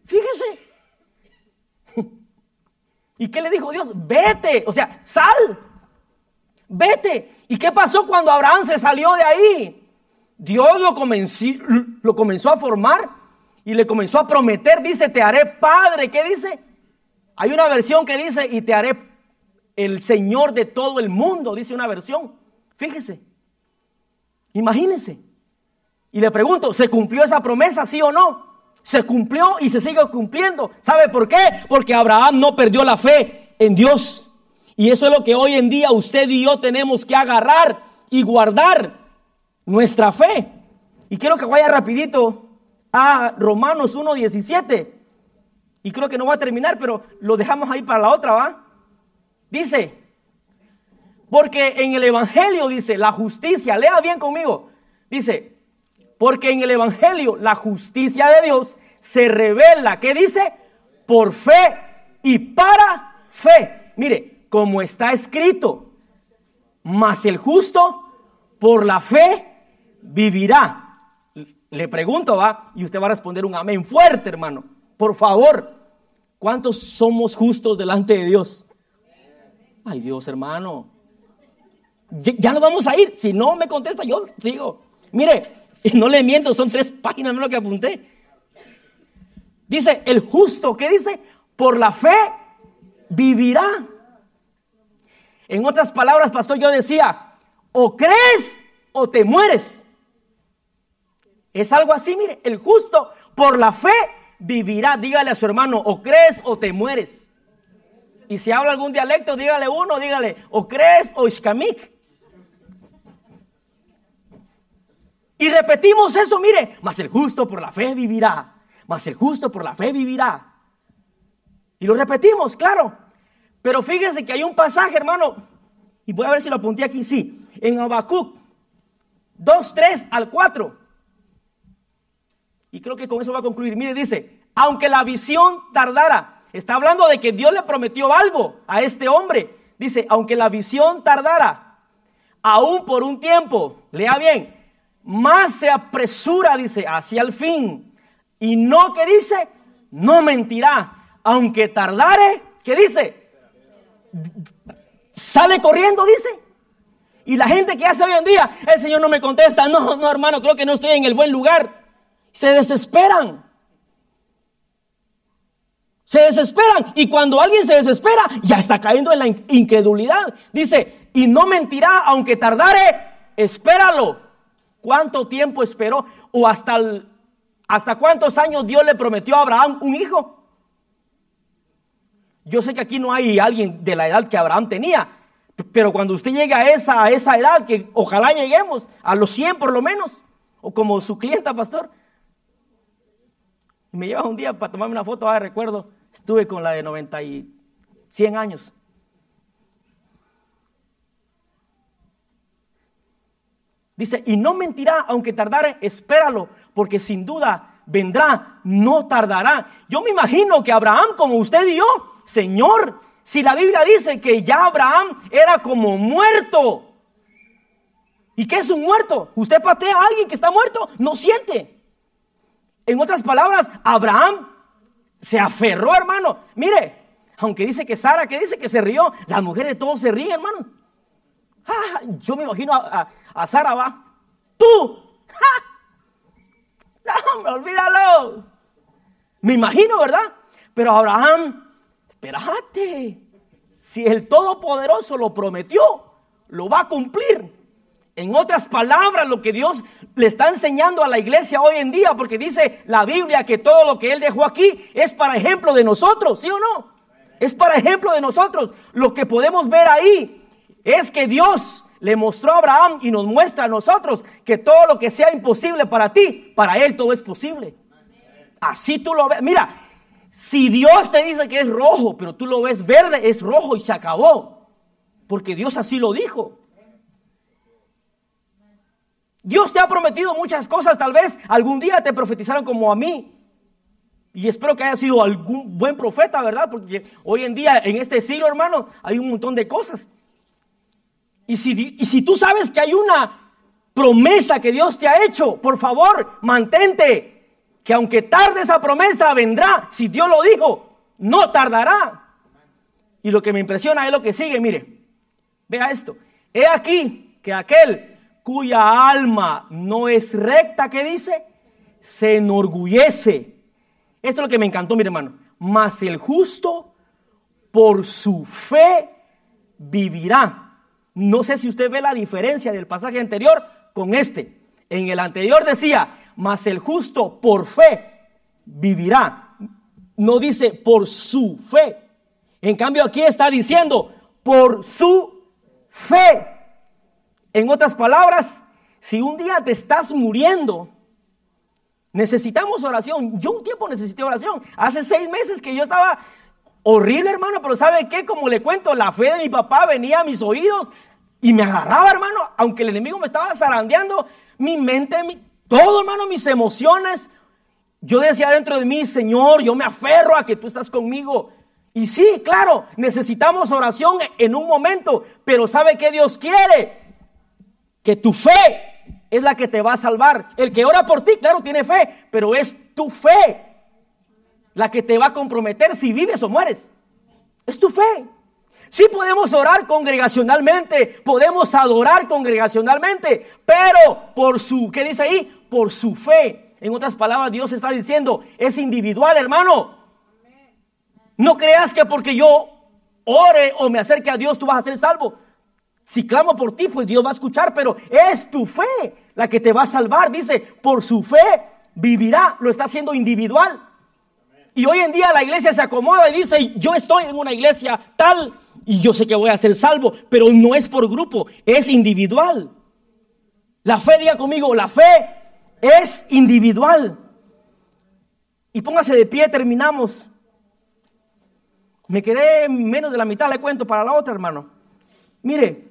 Fíjese. ¿Y qué le dijo Dios? Vete, o sea, sal. Vete. ¿Y qué pasó cuando Abraham se salió de ahí? Dios lo comenzó a formar y le comenzó a prometer. Dice, te haré padre. ¿Qué dice? Hay una versión que dice, y te haré el Señor de todo el mundo. Dice una versión. Fíjese. Imagínense. Y le pregunto, ¿se cumplió esa promesa, sí o no? Se cumplió y se sigue cumpliendo. ¿Sabe por qué? Porque Abraham no perdió la fe en Dios. Y eso es lo que hoy en día usted y yo tenemos que agarrar y guardar nuestra fe. Y quiero que vaya rapidito a Romanos 1:17. Y creo que no va a terminar, pero lo dejamos ahí para la otra, ¿va? Dice, porque en el evangelio, dice, la justicia, lea bien conmigo. Dice, porque en el evangelio la justicia de Dios se revela, ¿qué dice? Por fe y para fe. Mire, como está escrito, mas el justo por la fe vivirá. Le pregunto, ¿va? Y usted va a responder un amén fuerte, hermano. Por favor, ¿cuántos somos justos delante de Dios? Ay, Dios, hermano. Ya nos vamos a ir. Si no me contesta, yo sigo. Mire, no le miento, son 3 páginas lo que apunté. Dice, el justo, ¿qué dice? Por la fe vivirá. En otras palabras, pastor, yo decía, o crees o te mueres. Es algo así, mire, el justo por la fe vivirá. Dígale a su hermano, o crees o te mueres. Y si habla algún dialecto, dígale uno, dígale, o crees o ishkamik. Y repetimos eso, mire, mas el justo por la fe vivirá. Mas el justo por la fe vivirá. Y lo repetimos, claro. Pero fíjense que hay un pasaje, hermano, y voy a ver si lo apunté aquí, sí, en Habacuc 2:3-4. Y creo que con eso va a concluir. Mire, dice, aunque la visión tardara, está hablando de que Dios le prometió algo a este hombre. Dice, aunque la visión tardara, aún por un tiempo, lea bien, más se apresura, dice, hacia el fin. Y no, ¿qué dice? No mentirá, aunque tardare, ¿qué dice? Sale corriendo, dice. Y la gente que hace hoy en día, el Señor no me contesta, no hermano, creo que no estoy en el buen lugar. Se desesperan. Se desesperan. Y cuando alguien se desespera, ya está cayendo en la incredulidad. Dice, y no mentirá, aunque tardare, espéralo. ¿Cuánto tiempo esperó? ¿O hasta cuántos años Dios le prometió a Abraham un hijo? Yo sé que aquí no hay alguien de la edad que Abraham tenía, pero cuando usted llega a esa edad, que ojalá lleguemos a los 100 por lo menos, o como su clienta, pastor, me lleva un día para tomarme una foto, recuerdo, estuve con la de 90 y 100 años. Dice, y no mentirá, aunque tardare, espéralo, porque sin duda vendrá, no tardará. Yo me imagino que Abraham, como usted y yo, Señor, si la Biblia dice que ya Abraham era como muerto. ¿Y qué es un muerto? Usted patea a alguien que está muerto, no siente. En otras palabras, Abraham se aferró, hermano. Mire, aunque dice que Sara, que dice que se rió, las mujeres todos se ríen, hermano. Yo me imagino a Sara, va. Tú, no, olvídalo. Me imagino, ¿verdad? Pero Abraham, espérate, si el Todopoderoso lo prometió, lo va a cumplir. En otras palabras, lo que Dios le está enseñando a la iglesia hoy en día, porque dice la Biblia que todo lo que Él dejó aquí es para ejemplo de nosotros, ¿sí o no? Es para ejemplo de nosotros. Lo que podemos ver ahí es que Dios le mostró a Abraham y nos muestra a nosotros que todo lo que sea imposible para ti, para Él todo es posible. Así tú lo ves. Mira, si Dios te dice que es rojo, pero tú lo ves verde, es rojo y se acabó. Porque Dios así lo dijo. Dios te ha prometido muchas cosas. Tal vez algún día te profetizaron como a mí. Y espero que haya sido algún buen profeta, ¿verdad? Porque hoy en día, en este siglo, hermano, hay un montón de cosas. Y si tú sabes que hay una promesa que Dios te ha hecho, por favor, mantente. Que aunque tarde esa promesa, vendrá. Si Dios lo dijo, no tardará. Y lo que me impresiona es lo que sigue, mire. Vea esto. He aquí que aquel cuya alma no es recta, ¿qué dice? Se enorgullece. Esto es lo que me encantó, mi hermano. Mas el justo por su fe vivirá. No sé si usted ve la diferencia del pasaje anterior con este. En el anterior decía, mas el justo por fe vivirá. No dice por su fe. En cambio aquí está diciendo por su fe. En otras palabras, si un día te estás muriendo, necesitamos oración. Yo un tiempo necesité oración. Hace 6 meses que yo estaba horrible, hermano, pero ¿sabe qué? Como le cuento, la fe de mi papá venía a mis oídos y me agarraba, hermano, aunque el enemigo me estaba zarandeando, mi mente, todo, hermano, mis emociones. Yo decía dentro de mí, Señor, yo me aferro a que tú estás conmigo. Y sí, claro, necesitamos oración en un momento, pero ¿sabe qué Dios quiere? Que tu fe es la que te va a salvar. El que ora por ti, claro, tiene fe, pero es tu fe la que te va a comprometer si vives o mueres. Es tu fe. Sí podemos orar congregacionalmente, podemos adorar congregacionalmente, pero por su, ¿qué dice ahí? Por su fe. En otras palabras, Dios está diciendo, es individual, hermano. No creas que porque yo ore o me acerque a Dios, tú vas a ser salvo. Si clamo por ti, pues Dios va a escuchar, pero es tu fe la que te va a salvar. Dice, por su fe vivirá. Lo está haciendo individual. Y hoy en día la iglesia se acomoda y dice, yo estoy en una iglesia tal y yo sé que voy a ser salvo, pero no es por grupo, es individual. La fe, diga conmigo, la fe es individual. Y póngase de pie, terminamos. Me quedé menos de la mitad, le cuento para la otra, hermano. Mire,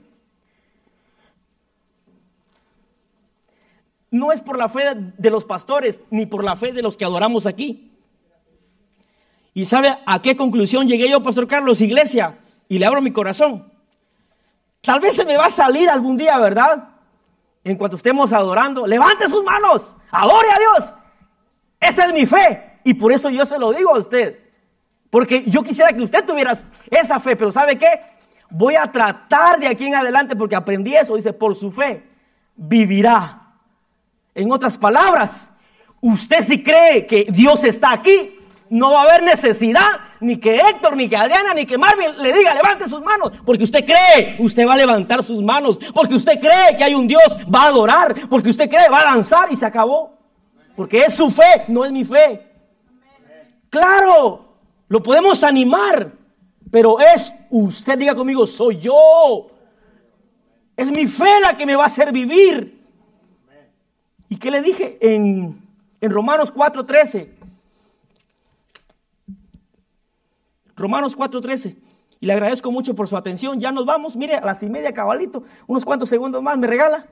no es por la fe de los pastores, ni por la fe de los que adoramos aquí. ¿Y sabe a qué conclusión llegué yo, Pastor Carlos, iglesia? Y le abro mi corazón. Tal vez se me va a salir algún día, ¿verdad? En cuanto estemos adorando, levante sus manos, adore a Dios. Esa es mi fe. Y por eso yo se lo digo a usted. Porque yo quisiera que usted tuviera esa fe. Pero ¿sabe qué? Voy a tratar de aquí en adelante, porque aprendí eso. Dice, por su fe vivirá. En otras palabras, usted si cree que Dios está aquí, no va a haber necesidad ni que Héctor, ni que Adriana, ni que Marvin le diga levante sus manos, porque usted cree, usted va a levantar sus manos, porque usted cree que hay un Dios, va a adorar, porque usted cree, va a danzar y se acabó, porque es su fe, no es mi fe. Claro, lo podemos animar, pero es usted, diga conmigo, soy yo, es mi fe la que me va a hacer vivir. ¿Y qué le dije en Romanos 4:13? Romanos 4:13. Y le agradezco mucho por su atención. Ya nos vamos. Mire, a las 1:30 cabalito. Unos cuantos segundos más me regala.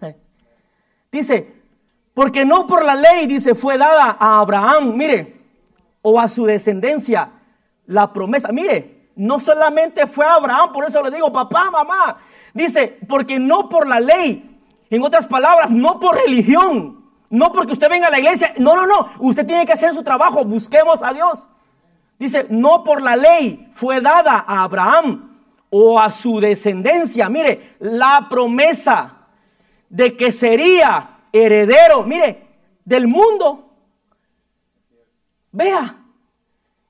Dice, porque no por la ley, dice, fue dada a Abraham, mire, o a su descendencia, la promesa. Mire, no solamente fue a Abraham, por eso le digo, papá, mamá. Dice, porque no por la ley. En otras palabras, no por religión. No porque usted venga a la iglesia. No. Usted tiene que hacer su trabajo. Busquemos a Dios. Dice, no por la ley fue dada a Abraham o a su descendencia. Mire, la promesa de que sería heredero, mire, del mundo. Vea,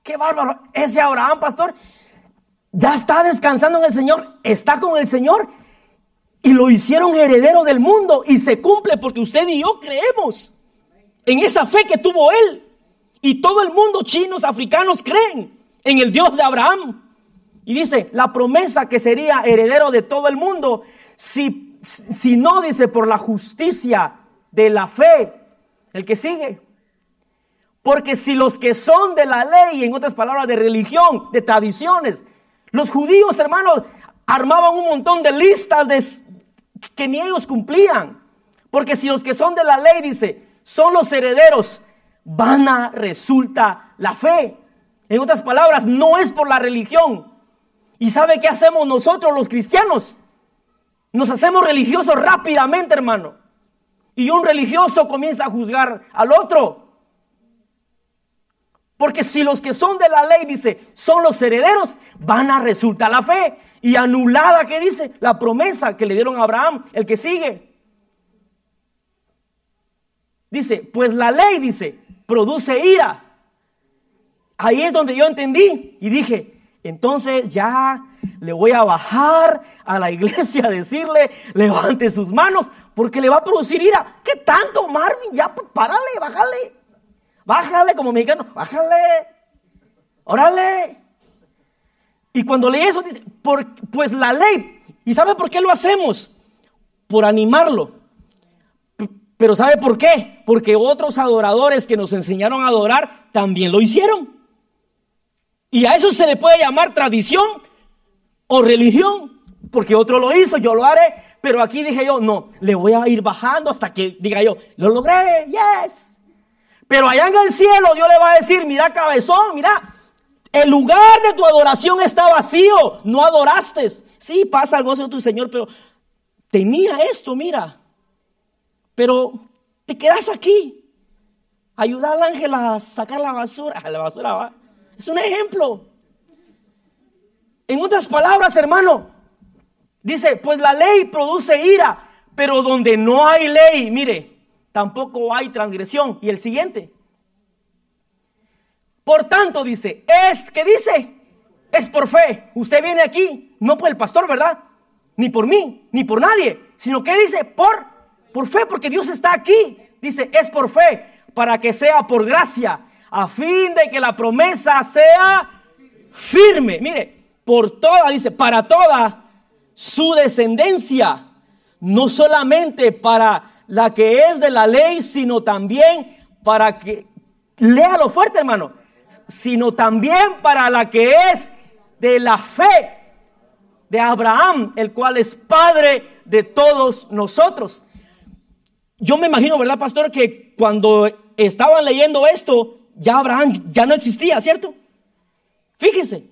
qué bárbaro. Ese Abraham, pastor, ya está descansando en el Señor, está con el Señor. Y lo hicieron heredero del mundo. Y se cumple porque usted y yo creemos en esa fe que tuvo él. Y todo el mundo, chinos, africanos, creen en el Dios de Abraham. Y dice, la promesa que sería heredero de todo el mundo, si no, dice, por la justicia de la fe, el que sigue. Porque si los que son de la ley, en otras palabras, de religión, de tradiciones, los judíos, hermanos, armaban un montón de listas que ni ellos cumplían. Porque si los que son de la ley, dice, son los herederos, vana resulta la fe. En otras palabras, no es por la religión. ¿Y sabe qué hacemos nosotros los cristianos? Nos hacemos religiosos rápidamente, hermano. Y un religioso comienza a juzgar al otro. Porque si los que son de la ley, dice, son los herederos, van a resultar la fe. Y anulada, ¿qué dice? La promesa que le dieron a Abraham, el que sigue. Dice, pues la ley, dice, produce ira. Ahí es donde yo entendí y dije, entonces ya le voy a bajar a la iglesia a decirle, levante sus manos, porque le va a producir ira. ¿Qué tanto, Marvin? Ya, párale, bájale. Bájale como mexicano, bájale. Órale. Y cuando leí eso, dice, pues la ley. ¿Y sabe por qué lo hacemos? Por animarlo. Pero ¿sabe por qué? Porque otros adoradores que nos enseñaron a adorar también lo hicieron. Y a eso se le puede llamar tradición o religión, porque otro lo hizo, yo lo haré. Pero aquí dije yo, no, le voy a ir bajando hasta que diga yo, lo logré, yes. Pero allá en el cielo Dios le va a decir, mira cabezón, mira, el lugar de tu adoración está vacío, no adoraste. Sí, pasa el gozo de tu Señor, pero tenía esto, mira. Pero te quedas aquí. Ayuda al ángel a sacar la basura. La basura va. Es un ejemplo. En otras palabras, hermano, dice, pues la ley produce ira, pero donde no hay ley, mire, tampoco hay transgresión. Y el siguiente. Por tanto, dice, ¿qué dice? Es por fe. Usted viene aquí, no por el pastor, ¿verdad? Ni por mí, ni por nadie. Sino que dice, por fe, porque Dios está aquí. Dice, es por fe, para que sea por gracia, a fin de que la promesa sea firme. Mire, por toda, dice, para toda su descendencia, no solamente para la que es de la ley, sino también para que, léalo fuerte, hermano, sino también para la que es de la fe de Abraham, el cual es padre de todos nosotros. Yo me imagino, ¿verdad, pastor? Que cuando estaban leyendo esto, ya Abraham ya no existía, ¿cierto? Fíjese,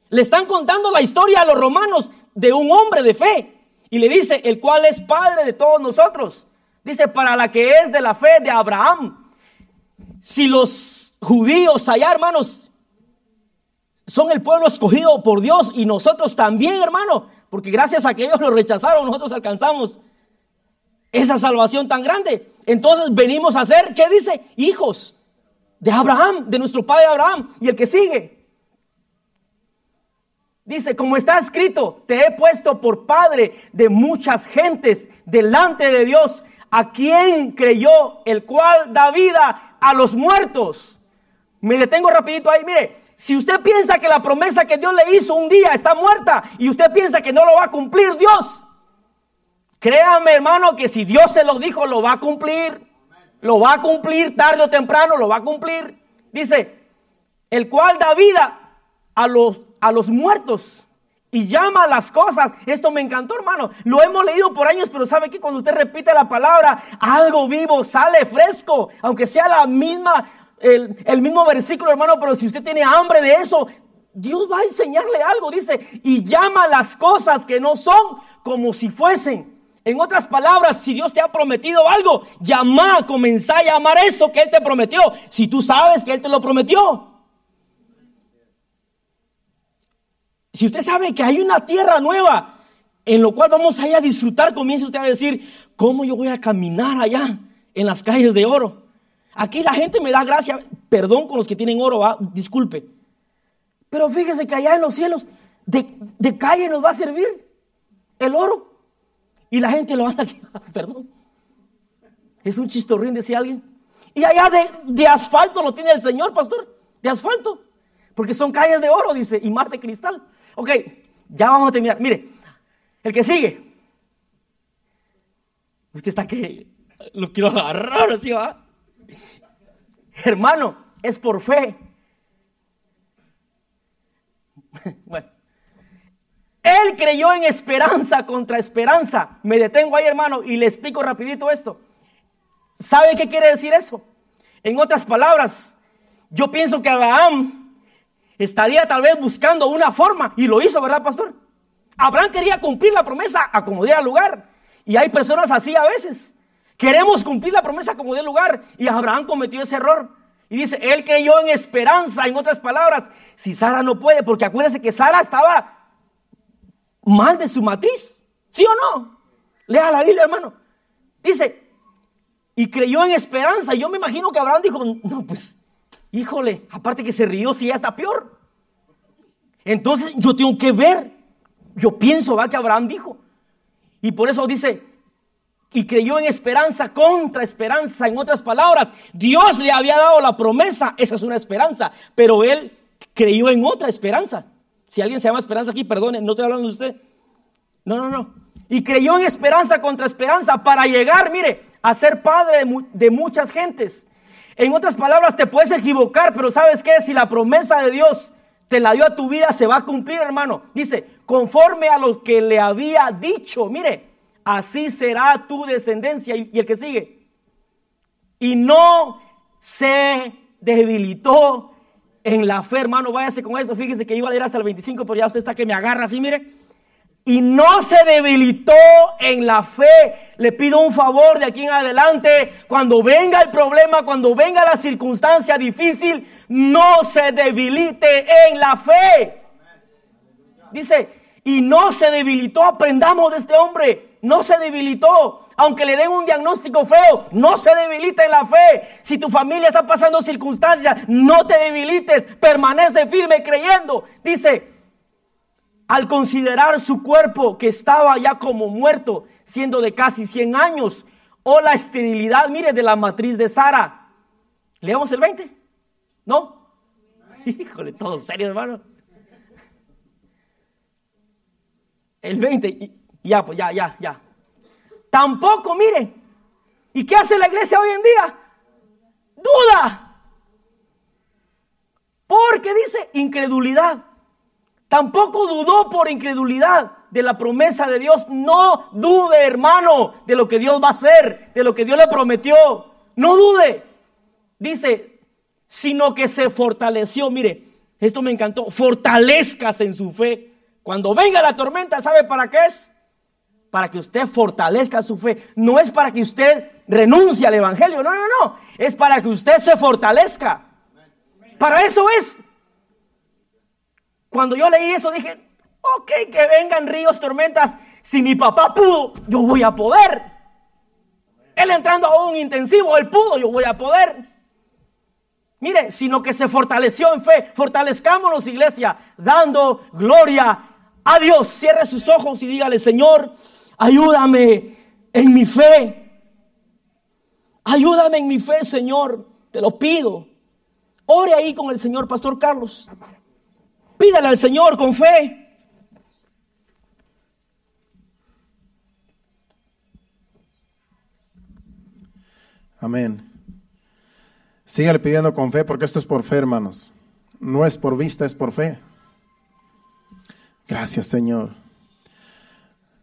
le están contando la historia a los romanos de un hombre de fe. Y le dice, el cual es padre de todos nosotros. Dice, para la que es de la fe de Abraham. Si los judíos allá, hermanos, son el pueblo escogido por Dios, y nosotros también, hermano, porque gracias a que ellos lo rechazaron, nosotros alcanzamos esa salvación tan grande. Entonces venimos a ser, ¿qué dice? Hijos de Abraham, de nuestro padre Abraham. Y el que sigue dice, como está escrito, te he puesto por padre de muchas gentes delante de Dios, a quien creyó, el cual da vida a los muertos. Me detengo rapidito ahí, mire. Si usted piensa que la promesa que Dios le hizo un día está muerta, y usted piensa que no lo va a cumplir Dios, créame, hermano, que si Dios se lo dijo, lo va a cumplir. Lo va a cumplir tarde o temprano, lo va a cumplir. Dice, el cual da vida a los muertos y llama a las cosas. Esto me encantó, hermano. Lo hemos leído por años, pero sabe que cuando usted repite la palabra, algo vivo sale fresco, aunque sea la misma, el mismo versículo, hermano. Pero si usted tiene hambre de eso, Dios va a enseñarle algo. Dice, y llama a las cosas que no son como si fuesen. En otras palabras, si Dios te ha prometido algo, comenzá a llamar eso que Él te prometió, si tú sabes que Él te lo prometió. Si usted sabe que hay una tierra nueva en lo cual vamos a ir a disfrutar, comience usted a decir, ¿cómo yo voy a caminar allá en las calles de oro? Aquí la gente me da gracia, perdón con los que tienen oro, disculpe. Pero fíjese que allá en los cielos de calle nos va a servir el oro. Y la gente lo anda aquí, perdón. Es un chistorrín, decía alguien. Y allá de asfalto lo tiene el Señor, pastor. De asfalto. Porque son calles de oro, dice, y mar de cristal. Ok, ya vamos a terminar. Mire, el que sigue. Usted está que lo quiero agarrar, así va. Hermano, es por fe. Bueno. Él creyó en esperanza contra esperanza. Me detengo ahí, hermano, y le explico rapidito esto. ¿Sabe qué quiere decir eso? En otras palabras, yo pienso que Abraham estaría tal vez buscando una forma, y lo hizo, ¿verdad, pastor? Abraham quería cumplir la promesa a como diera lugar. Y hay personas así a veces. Queremos cumplir la promesa a como diera lugar, y Abraham cometió ese error. Y dice, él creyó en esperanza. En otras palabras, si Sara no puede, porque acuérdense que Sara estaba mal de su matriz, ¿sí o no? Lea la Biblia, hermano. Dice, y creyó en esperanza. Y yo me imagino que Abraham dijo, no, pues, híjole, aparte que se rió, si ya está peor. Entonces yo tengo que ver. Yo pienso, va, que Abraham dijo. Y por eso dice, y creyó en esperanza contra esperanza. En otras palabras, Dios le había dado la promesa, esa es una esperanza, pero él creyó en otra esperanza. Si alguien se llama Esperanza aquí, perdone, no estoy hablando de usted. No. Y creyó en esperanza contra esperanza para llegar, mire, a ser padre de muchas gentes. En otras palabras, te puedes equivocar, pero ¿sabes qué? Si la promesa de Dios te la dio a tu vida, se va a cumplir, hermano. Dice, conforme a lo que le había dicho, mire, así será tu descendencia. Y el que sigue. Y no se debilitó en la fe, hermano, váyase con esto. Fíjese que iba a leer hasta el 25, pero ya usted está que me agarra así, mire. Y no se debilitó en la fe. Le pido un favor de aquí en adelante. Cuando venga el problema, cuando venga la circunstancia difícil, no se debilite en la fe. Dice, y no se debilitó. Aprendamos de este hombre. No se debilitó. Aunque le den un diagnóstico feo, no se debilita en la fe. Si tu familia está pasando circunstancias, no te debilites, permanece firme creyendo. Dice, al considerar su cuerpo que estaba ya como muerto, siendo de casi 100 años, o la esterilidad, mire, de la matriz de Sara. ¿Leamos el 20? ¿No? Híjole, todo serio, hermano. El 20, ya, pues ya. Tampoco, mire, ¿y qué hace la iglesia hoy en día? Duda. Porque dice incredulidad. Tampoco dudó por incredulidad de la promesa de Dios. No dude, hermano, de lo que Dios va a hacer, de lo que Dios le prometió. No dude. Dice, sino que se fortaleció. Mire, esto me encantó. Fortalezcas en su fe. Cuando venga la tormenta, ¿sabe para qué es? Para que usted fortalezca su fe. No es para que usted renuncie al evangelio. No. Es para que usted se fortalezca. Para eso es. Cuando yo leí eso dije, ok, que vengan ríos, tormentas. Si mi papá pudo, yo voy a poder. Él entrando a un intensivo, él pudo, yo voy a poder. Mire, sino que se fortaleció en fe. Fortalezcámonos, iglesia, dando gloria a Dios. Cierre sus ojos y dígale, Señor, ayúdame en mi fe. Ayúdame en mi fe, Señor. Te lo pido. Ore ahí con el Señor, Pastor Carlos. Pídale al Señor con fe. Amén. Sígale pidiendo con fe, porque esto es por fe, hermanos. No es por vista, es por fe. Gracias, Señor.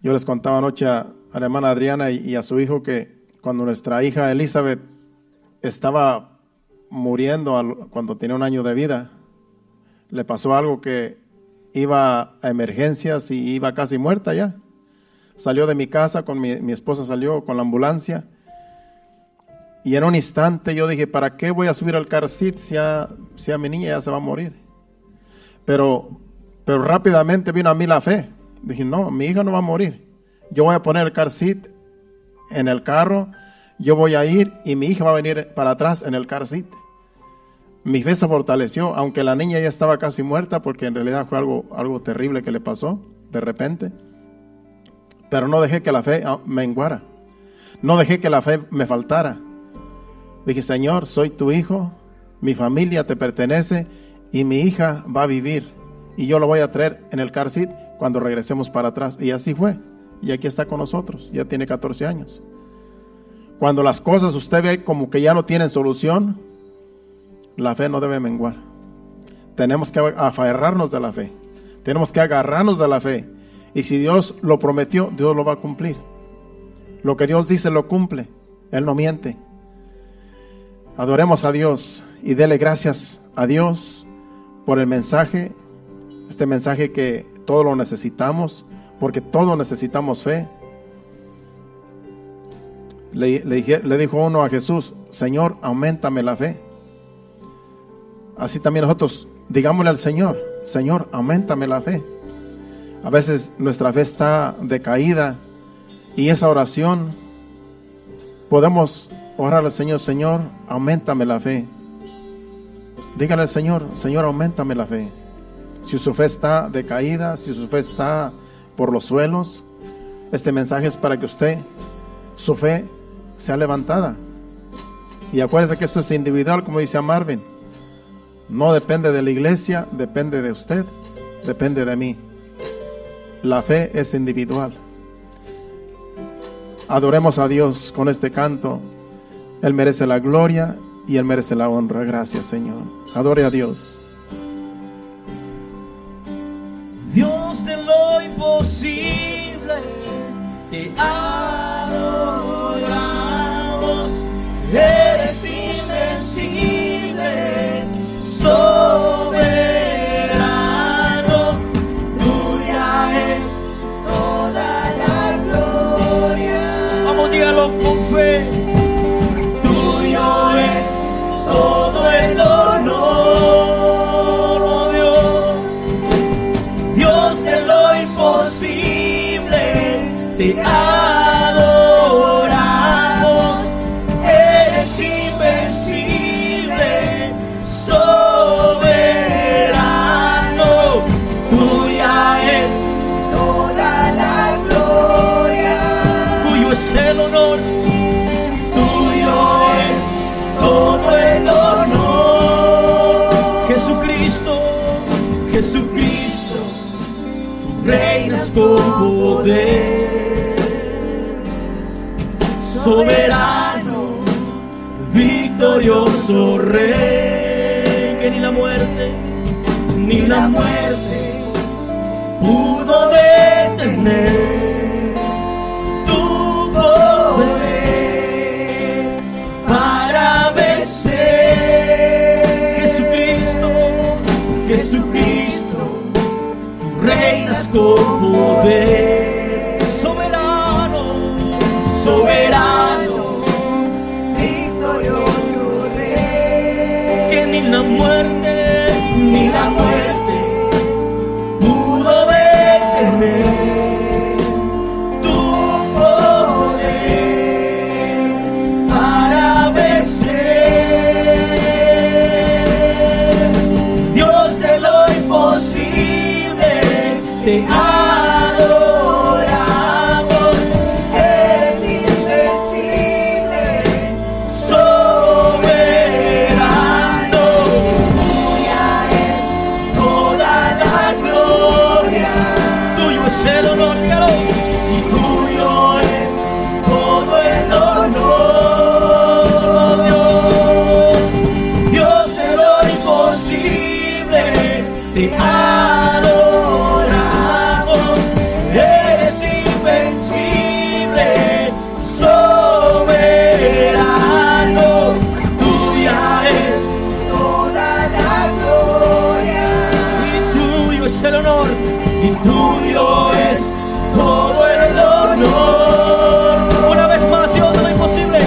Yo les contaba anoche a la hermana Adriana y a su hijo que cuando nuestra hija Elizabeth estaba muriendo cuando tenía 1 año de vida, le pasó algo que iba a emergencias y iba casi muerta ya. Salió de mi casa, con mi esposa salió con la ambulancia. Y en un instante yo dije, ¿para qué voy a subir al car seat si a mi niña ya se va a morir? Pero rápidamente vino a mí la fe. Dije, no, mi hija no va a morir. Yo voy a poner el car seat en el carro, yo voy a ir y mi hija va a venir para atrás en el car seat. Mi fe se fortaleció, aunque la niña ya estaba casi muerta, porque en realidad fue algo terrible que le pasó de repente. Pero no dejé que la fe menguara. No dejé que la fe me faltara. Dije, Señor, soy tu hijo, mi familia te pertenece y mi hija va a vivir. Y yo lo voy a traer en el car seat cuando regresemos para atrás. Y así fue. Y aquí está con nosotros. Ya tiene 14 años. Cuando las cosas usted ve como que ya no tienen solución, la fe no debe menguar. Tenemos que aferrarnos de la fe. Tenemos que agarrarnos de la fe. Y si Dios lo prometió, Dios lo va a cumplir. Lo que Dios dice lo cumple. Él no miente. Adoremos a Dios y dele gracias a Dios por el mensaje. Este mensaje que todos lo necesitamos, porque todos necesitamos fe. Le dijo uno a Jesús, Señor, auméntame la fe. Así también nosotros digámosle al Señor, Señor, auméntame la fe. A veces nuestra fe está decaída y esa oración podemos orar al Señor, Señor, auméntame la fe. Dígale al Señor, Señor, auméntame la fe. Si su fe está decaída, si su fe está por los suelos, este mensaje es para que usted, su fe sea levantada. Y acuérdense que esto es individual, como dice Marvin. No depende de la iglesia, depende de usted, depende de mí. La fe es individual. Adoremos a Dios con este canto. Él merece la gloria y Él merece la honra. Gracias, Señor. Adore a Dios. Dios de lo imposible, te adoramos. Eres invencible, soberano. Tuya es toda la gloria. Vamos, dígalo con fe. Tuyo es todo el honor, oh Dios. Dios de lo imposible, te adoramos. Eres invencible, soberano. Tuya es toda la gloria. Tuyo es el honor. Tuyo es todo el honor. Jesucristo, Jesucristo, reinas con poder, soberano, victorioso Rey, que ni la muerte pudo detener tu poder para vencer. Jesucristo, Jesucristo, reinas con poder, soberano, soberano, victorioso Rey, que ni la muerte pudo detener tu poder para vencer. Dios de lo imposible, te adoramos. Eres invencible, soberano. Tuya es toda la gloria. Tuyo es el honor, dígalo. Y tuyo es todo el honor, Dios. Dios de lo imposible, te adoramos. Eres invencible, soberano. Tuya es toda la gloria. Y tuyo es el honor. Y tuyo es todo el honor. Una vez más, Dios de lo imposible.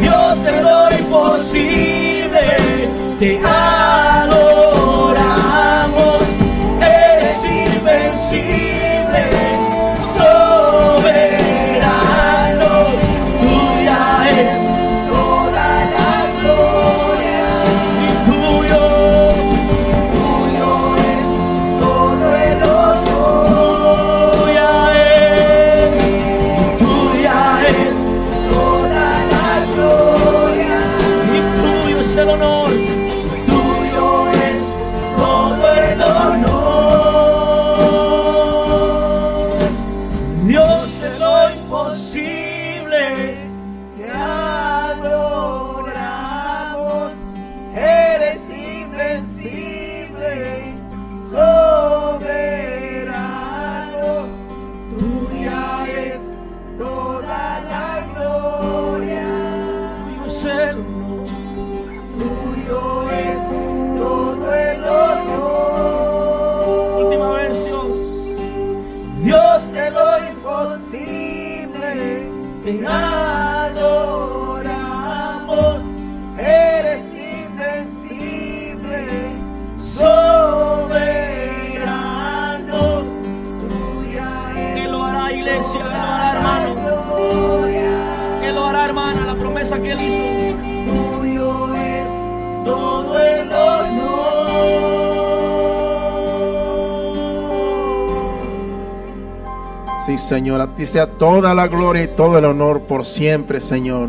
Dios de lo imposible, te adoramos. Eres invencible, soberano. Tuya es toda la gloria. Y tuyo es todo el honor. Tuya es Sí, Señor, a ti sea toda la gloria y todo el honor por siempre, Señor.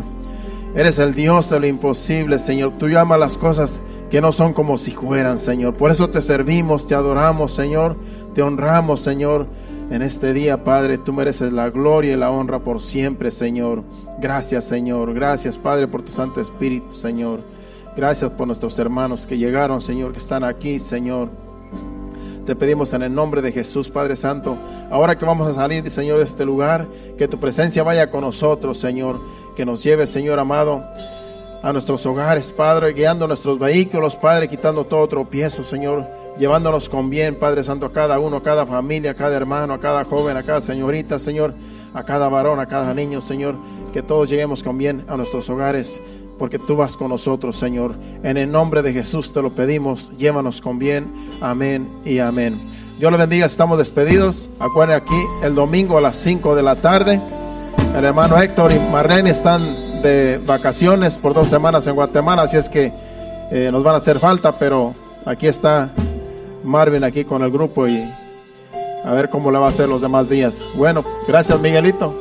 Eres el Dios de lo imposible, Señor. Tú llamas las cosas que no son como si fueran, Señor. Por eso te servimos, te adoramos, Señor. Te honramos, Señor. En este día, Padre, tú mereces la gloria y la honra por siempre, Señor. Gracias, Señor. Gracias, Padre, por tu Santo Espíritu, Señor. Gracias por nuestros hermanos que llegaron, Señor, que están aquí, Señor. Te pedimos en el nombre de Jesús, Padre Santo, ahora que vamos a salir, Señor, de este lugar, que tu presencia vaya con nosotros, Señor, que nos lleve, Señor amado, a nuestros hogares, Padre, guiando nuestros vehículos, Padre, quitando todo tropiezo, Señor, llevándonos con bien, Padre Santo, a cada uno, a cada familia, a cada hermano, a cada joven, a cada señorita, Señor, a cada varón, a cada niño, Señor, que todos lleguemos con bien a nuestros hogares, porque tú vas con nosotros, Señor. En el nombre de Jesús te lo pedimos, llévanos con bien. Amén y amén. Dios le bendiga, estamos despedidos. Acuérdense, aquí el domingo a las 5 de la tarde. El hermano Héctor y Marlene están de vacaciones por 2 semanas en Guatemala, así es que nos van a hacer falta, pero aquí está Marvin aquí con el grupo y a ver cómo le va a hacer los demás días. Bueno, gracias, Miguelito.